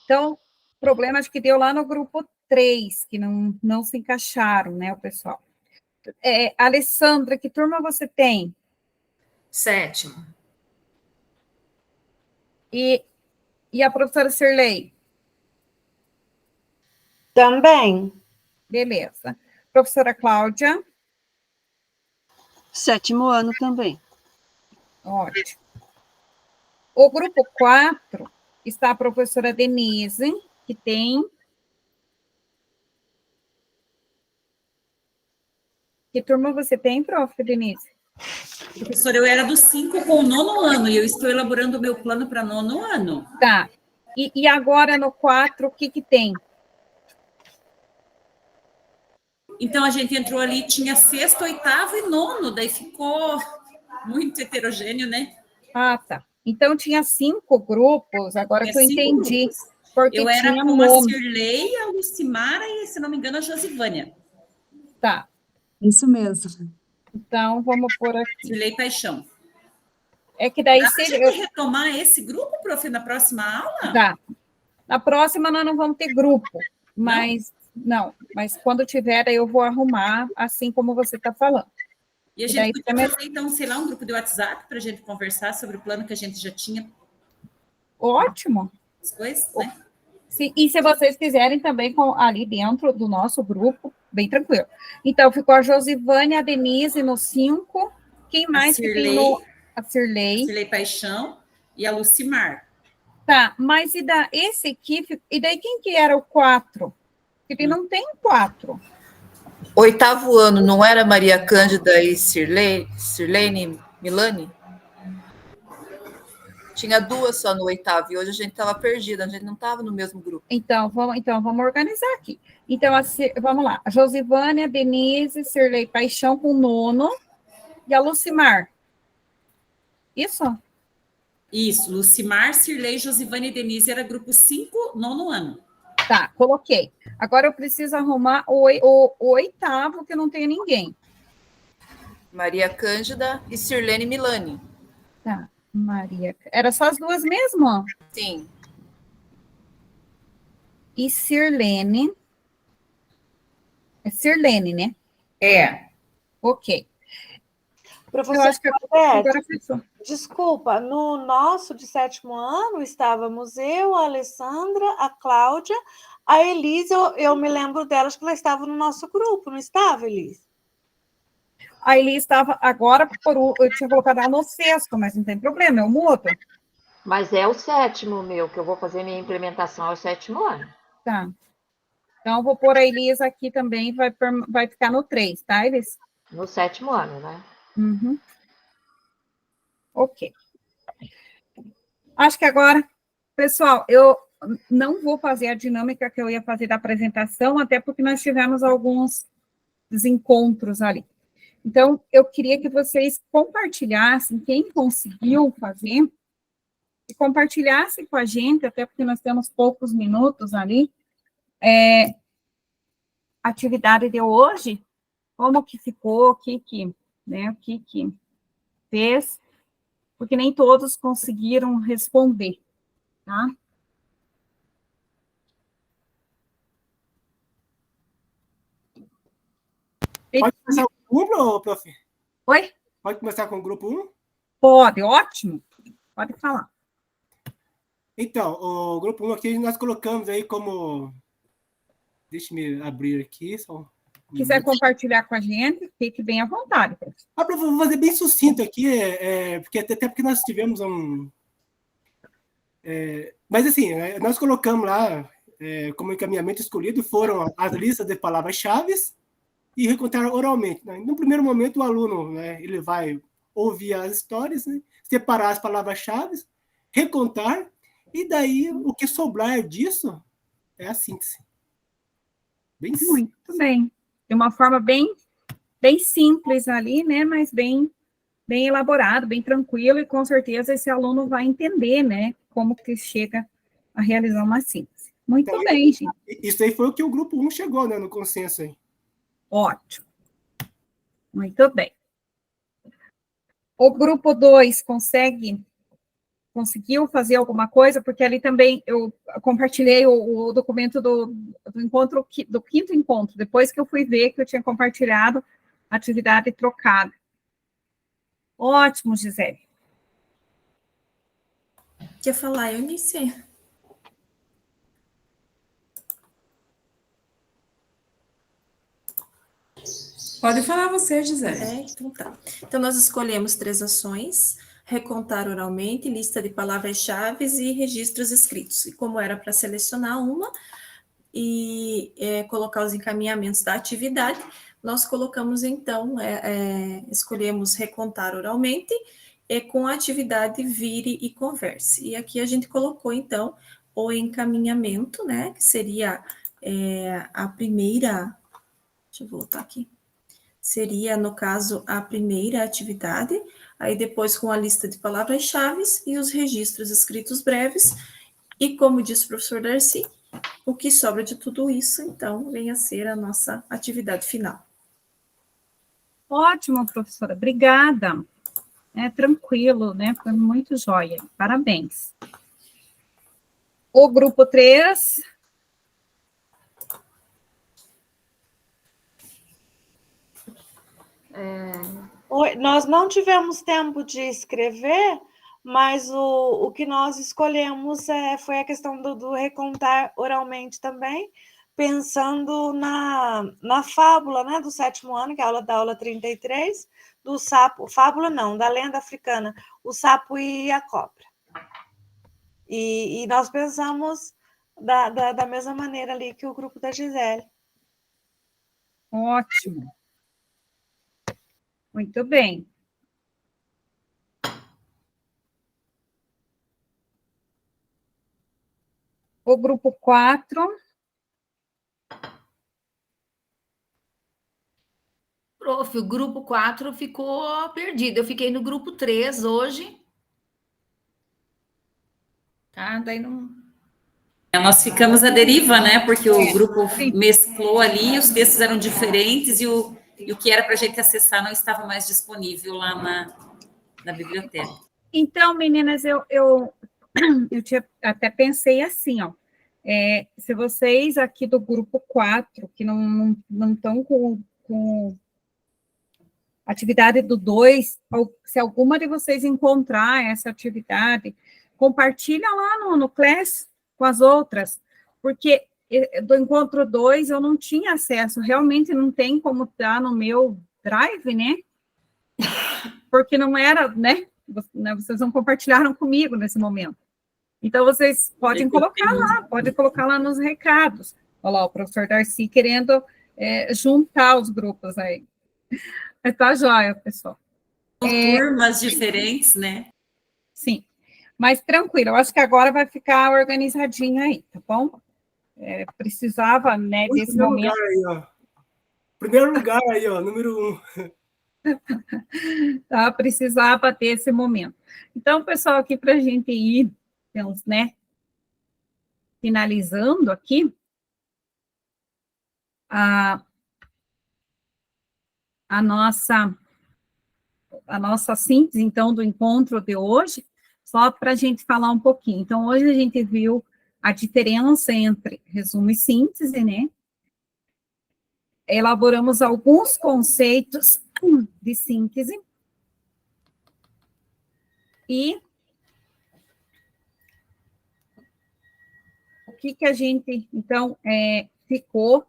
Então, problema acho que deu lá no grupo 3, que não se encaixaram, né, o pessoal. Alessandra, que turma você tem? 7º. E a professora Sirlei? Também. Beleza. Professora Cláudia? 7º ano também. Ótimo. O grupo 4 está a professora Denise, que tem... Que turma você tem, prof, Denise? Professora, eu era do 5 com o 9º ano, e eu estou elaborando o meu plano para 9º ano. Tá. E agora no 4, o que tem? Então, a gente entrou ali, tinha 6º, 8º e 9º, daí ficou muito heterogêneo, né? Ah, tá. Então, tinha 5 grupos, agora que eu entendi. Porque eu era tinha com a Sirlei, a Lucimara e, se não me engano, a Josivânia. Tá. Isso mesmo. Então, vamos por aqui. Sirlei Paixão. É que daí... Dá pra gente retomar esse grupo, prof, na próxima aula? Dá. Na próxima, nós não vamos ter grupo, mas... Não, mas quando tiver, eu vou arrumar, assim como você está falando. E a gente podia fazer, então, sei lá, um grupo de WhatsApp para a gente conversar sobre o plano que a gente já tinha. Ótimo. As coisas, né? Sim, e se vocês quiserem também ali dentro do nosso grupo, bem tranquilo. Então, ficou a Josivane, a Denise no 5. Quem mais que tem no... A Cirlei. Cirlei Paixão e a Lucimar. Tá, mas esse aqui, e daí quem que era o 4? Porque não tem 4. 8º ano, não era Maria Cândida e Sirlene Milani? Tinha 2 só no 8º, e hoje a gente estava perdida, a gente não estava no mesmo grupo. Então, vamos organizar aqui. Então, vamos lá. A Josivane, a Denise, Cirlei Paixão com o 9º, e a Lucimar. Isso? Isso, Lucimar, Cirlei, Josivane e Denise era grupo 5, 9º ano. Tá, coloquei. Agora eu preciso arrumar o 8º, que não tem ninguém. Maria Cândida e Sirlene Milani. Tá, Maria. Era só as duas mesmo? Sim. E Sirlene. É Sirlene, né? É. Ok. Professor, eu acho que agora desculpa, no nosso de 7º ano estávamos eu, a Alessandra, a Cláudia, a Elise, eu me lembro delas que ela estava no nosso grupo, não estava, Elise? A Elise estava agora, eu tinha colocado ela no 6º, mas não tem problema, eu mudo. Mas é o 7º meu, que eu vou fazer minha implementação ao 7º ano. Tá. Então, eu vou pôr a Elise aqui também, vai ficar no 3, tá, Elise? No 7º ano, né? Uhum. Ok. Acho que agora, pessoal, eu não vou fazer a dinâmica que eu ia fazer da apresentação, até porque nós tivemos alguns desencontros ali. Então, eu queria que vocês compartilhassem, quem conseguiu fazer, e compartilhassem com a gente, até porque nós temos poucos minutos ali, a atividade de hoje, como que ficou, o que fez, porque nem todos conseguiram responder, tá? Pode começar com o grupo, prof? Oi? Pode começar com o grupo 1? Pode, ótimo. Pode falar. Então, o grupo 1 aqui nós colocamos aí como... Deixa-me abrir aqui, só... Quiser compartilhar com a gente, fique bem à vontade. Vou fazer bem sucinto aqui, porque até porque nós tivemos um... mas assim, nós colocamos lá, como encaminhamento escolhido, foram as listas de palavras-chave e recontar oralmente. Né? No primeiro momento, o aluno, né, ele vai ouvir as histórias, né, separar as palavras-chave, recontar, e daí o que sobrar disso é a síntese. Bem simples. Muito bem. De uma forma bem simples ali, né, mas bem elaborado, bem tranquilo, e com certeza esse aluno vai entender, né, como que chega a realizar uma síntese. Muito então, bem, gente. Isso aí foi o que o grupo 1 chegou, né, no consenso aí. Ótimo. Muito bem. O grupo 2 conseguiu fazer alguma coisa? Porque ali também eu compartilhei o documento do encontro, do 5º encontro, depois que eu fui ver que eu tinha compartilhado a atividade trocada. Ótimo, Gisele. Quer falar, eu iniciei. Pode falar você, Gisele. Então tá. Então, nós escolhemos 3 ações: recontar oralmente, lista de palavras-chave e registros escritos. E como era para selecionar uma e colocar os encaminhamentos da atividade, nós colocamos, então, escolhemos recontar oralmente com a atividade vire e converse. E aqui a gente colocou, então, o encaminhamento, né, que seria a primeira... Deixa eu voltar aqui. Seria, no caso, a primeira atividade, aí depois com a lista de palavras-chave e os registros escritos breves, e como disse o professor Darcy, o que sobra de tudo isso, então, vem a ser a nossa atividade final. Ótimo, professora, obrigada. Tranquilo, né, foi muito jóia, parabéns. O grupo 3... Nós não tivemos tempo de escrever, mas o que nós escolhemos foi a questão do recontar oralmente também, pensando na fábula, né, do 7º ano, que é da aula 33, do sapo, fábula não, da lenda africana, o sapo e a cobra. E nós pensamos da mesma maneira ali que o grupo da Gisele. Ótimo. Muito bem. O grupo 4. Prof, o grupo 4 ficou perdido. Eu fiquei no grupo 3 hoje. Tá, daí não... Nós ficamos à deriva, né? Porque o grupo mesclou ali, os textos eram diferentes e o que era para a gente acessar não estava mais disponível lá na biblioteca. Então, meninas, eu até pensei assim, ó, se vocês aqui do grupo 4, que não estão com atividade do 2, se alguma de vocês encontrar essa atividade, compartilha lá no Class com as outras, porque do encontro 2 eu não tinha acesso, realmente não tem como estar no meu Drive, né? Porque não era, né? Vocês não compartilharam comigo nesse momento. Então, vocês podem colocar lá nos recados. Olha lá, o professor Darcy querendo juntar os grupos aí. Tá joia, pessoal. Turmas diferentes, né? Sim. Mas tranquilo, eu acho que agora vai ficar organizadinho aí, tá bom? Precisava, né, desse momento. Primeiro lugar aí, ó, número 1. Tá, precisava ter esse momento. Então, pessoal, aqui para a gente ir, né, finalizando aqui, a nossa síntese, então, do encontro de hoje, só para a gente falar um pouquinho. Então, hoje a gente viu a diferença entre resumo e síntese, né? Elaboramos alguns conceitos de síntese e o que a gente, então, ficou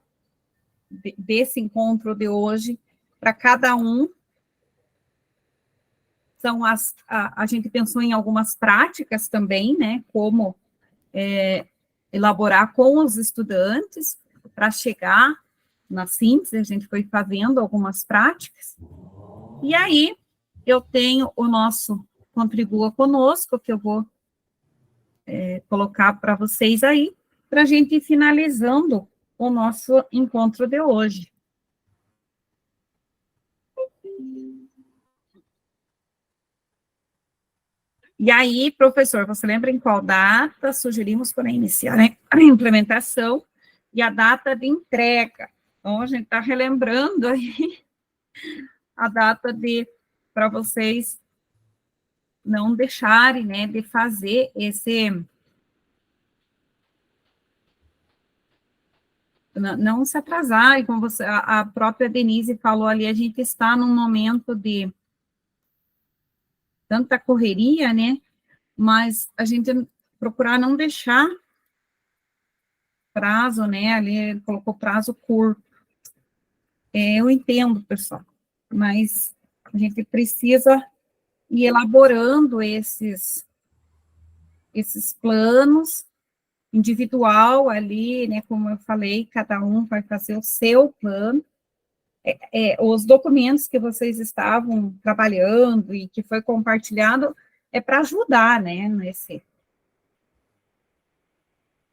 desse encontro de hoje para cada um. A gente pensou em algumas práticas também, né, como elaborar com os estudantes para chegar na síntese, a gente foi fazendo algumas práticas, e aí eu tenho o nosso Contribua Conosco, que eu vou colocar para vocês aí, para a gente ir finalizando o nosso encontro de hoje. E aí, professor, você lembra em qual data sugerimos para iniciar a implementação e a data de entrega? Então, a gente está relembrando aí a data para vocês não deixarem, né, de fazer não se atrasarem, como a própria Denise falou ali, a gente está num momento de tanta correria, né, mas a gente procurar não deixar prazo, né, ali ele colocou prazo curto. Eu entendo, pessoal, mas a gente precisa ir elaborando esses planos individual ali, né, como eu falei, cada um vai fazer o seu plano. Os documentos que vocês estavam trabalhando e que foi compartilhado para ajudar, né,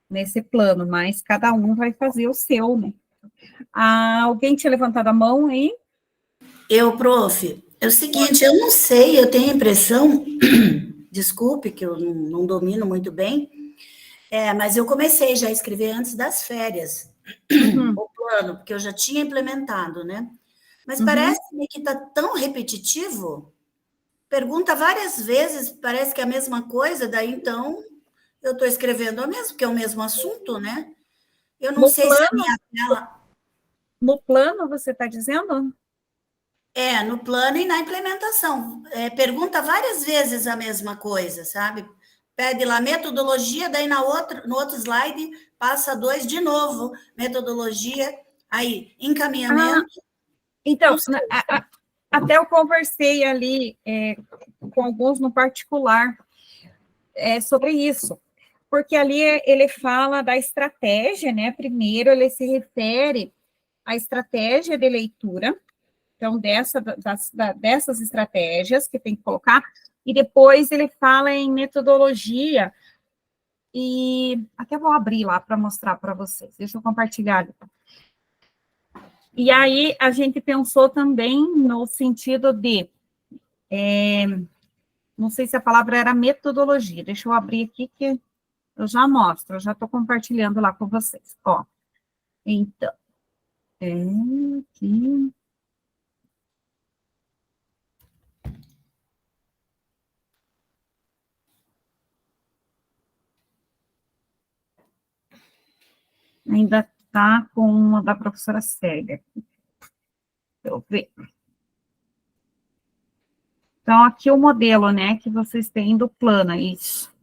nesse plano, mas cada um vai fazer o seu, né. Alguém tinha levantado a mão aí? Prof, é o seguinte, eu não sei, eu tenho a impressão, desculpe que eu não domino muito bem, mas eu comecei já a escrever antes das férias, o plano, porque eu já tinha implementado, né? Mas parece-me que está tão repetitivo, pergunta várias vezes, parece que é a mesma coisa, daí então eu estou escrevendo o mesmo, porque é o mesmo assunto, né? Eu não sei se a minha tela... No plano, você está dizendo? No plano e na implementação. Pergunta várias vezes a mesma coisa, sabe? Pede lá metodologia, daí no outro slide passa 2 de novo, metodologia, aí encaminhamento. Então, até eu conversei ali com alguns no particular sobre isso, porque ali ele fala da estratégia, né? Primeiro ele se refere à estratégia de leitura, então dessas estratégias que tem que colocar, e depois ele fala em metodologia, e até vou abrir lá para mostrar para vocês, deixa eu compartilhar ali. E aí a gente pensou também no sentido de, não sei se a palavra era metodologia, deixa eu abrir aqui que eu já mostro, eu já estou compartilhando lá com vocês, ó. Então, aqui. Ainda está com uma da professora Célia. Deixa eu ver. Então, aqui o modelo, né, que vocês têm do plano, isso.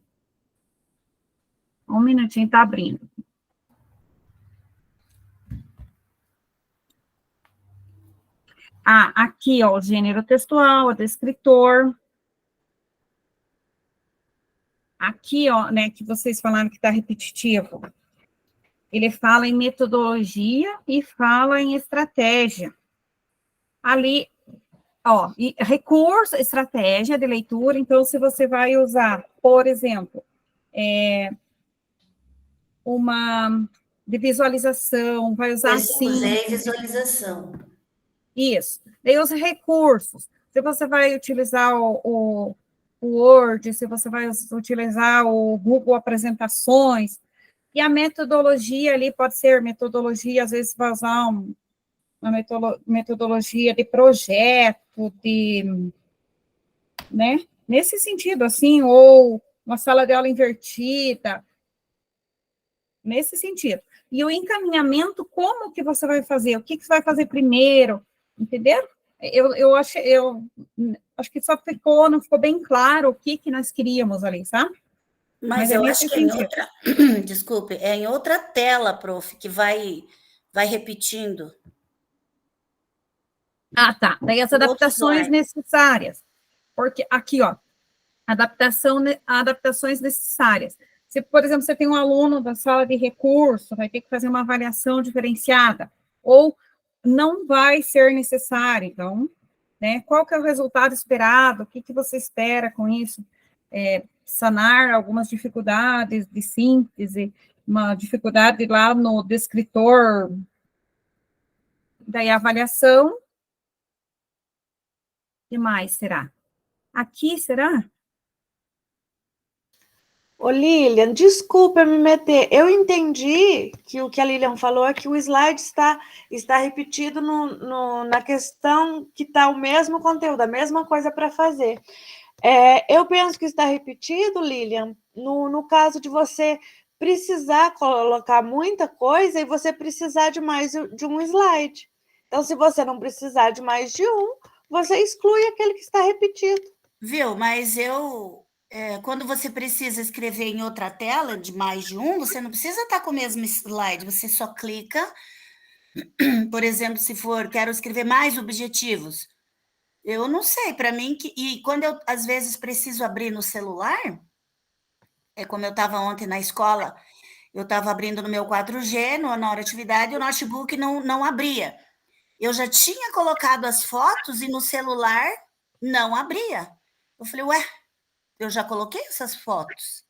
Um minutinho, está abrindo. Aqui, ó, o gênero textual, o descritor. Aqui, ó, né, que vocês falaram que está repetitivo. Ele fala em metodologia e fala em estratégia. Ali, ó, e recurso, estratégia de leitura. Então, se você vai usar, por exemplo, uma de visualização, vai usar Usei visualização. Isso. Daí os recursos. Se você vai utilizar o Word, se você vai utilizar o Google Apresentações, e a metodologia ali pode ser metodologia, às vezes vai usar uma metodologia de projeto, né? Nesse sentido, assim, ou uma sala de aula invertida, nesse sentido. E o encaminhamento, como que você vai fazer? O que você vai fazer primeiro? Entenderam? Eu acho que só não ficou bem claro o que nós queríamos ali, sabe? Mas eu acho que é em outra, desculpe, é em outra tela, prof, que vai repetindo. Tá. Daí as adaptações necessárias. Porque aqui, ó, adaptações necessárias. Se, por exemplo, você tem um aluno da sala de recurso, vai ter que fazer uma avaliação diferenciada, ou não vai ser necessário, então, né, qual que é o resultado esperado, o que você espera com isso? Sanar algumas dificuldades de síntese, uma dificuldade lá no descritor, daí a avaliação. O que mais será? Aqui, será? Ô, Lilian, desculpa me meter. Eu entendi que o que a Lilian falou é que o slide está repetido na questão que está o mesmo conteúdo, a mesma coisa para fazer. Eu penso que está repetido, Lilian, no caso de você precisar colocar muita coisa e você precisar de mais de um slide. Então, se você não precisar de mais de um, você exclui aquele que está repetido. Viu? Mas quando você precisa escrever em outra tela, de mais de um, você não precisa estar com o mesmo slide, você só clica, por exemplo, se for, quero escrever mais objetivos. Eu não sei, para mim, e quando eu, às vezes, preciso abrir no celular, como eu estava ontem na escola, eu estava abrindo no meu 4G, na hora de atividade, e o notebook não abria. Eu já tinha colocado as fotos e no celular não abria. Eu falei, eu já coloquei essas fotos.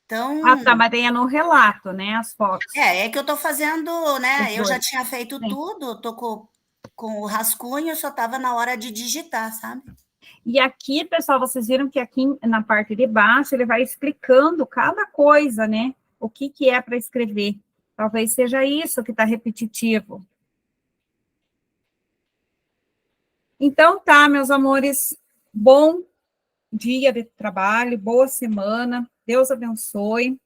Então... tá, mas daí é no relato, né, as fotos. É que eu estou fazendo, né, eu já tinha feito tudo, estou com o rascunho, só estava na hora de digitar, sabe? E aqui, pessoal, vocês viram que aqui na parte de baixo, ele vai explicando cada coisa, né, o que é para escrever. Talvez seja isso que está repetitivo. Então, tá, meus amores, bom dia de trabalho, boa semana, Deus abençoe,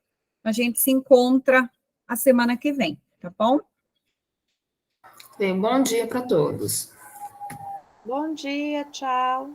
a gente se encontra a semana que vem, tá bom? Bem, bom dia para todos. Bom dia, tchau.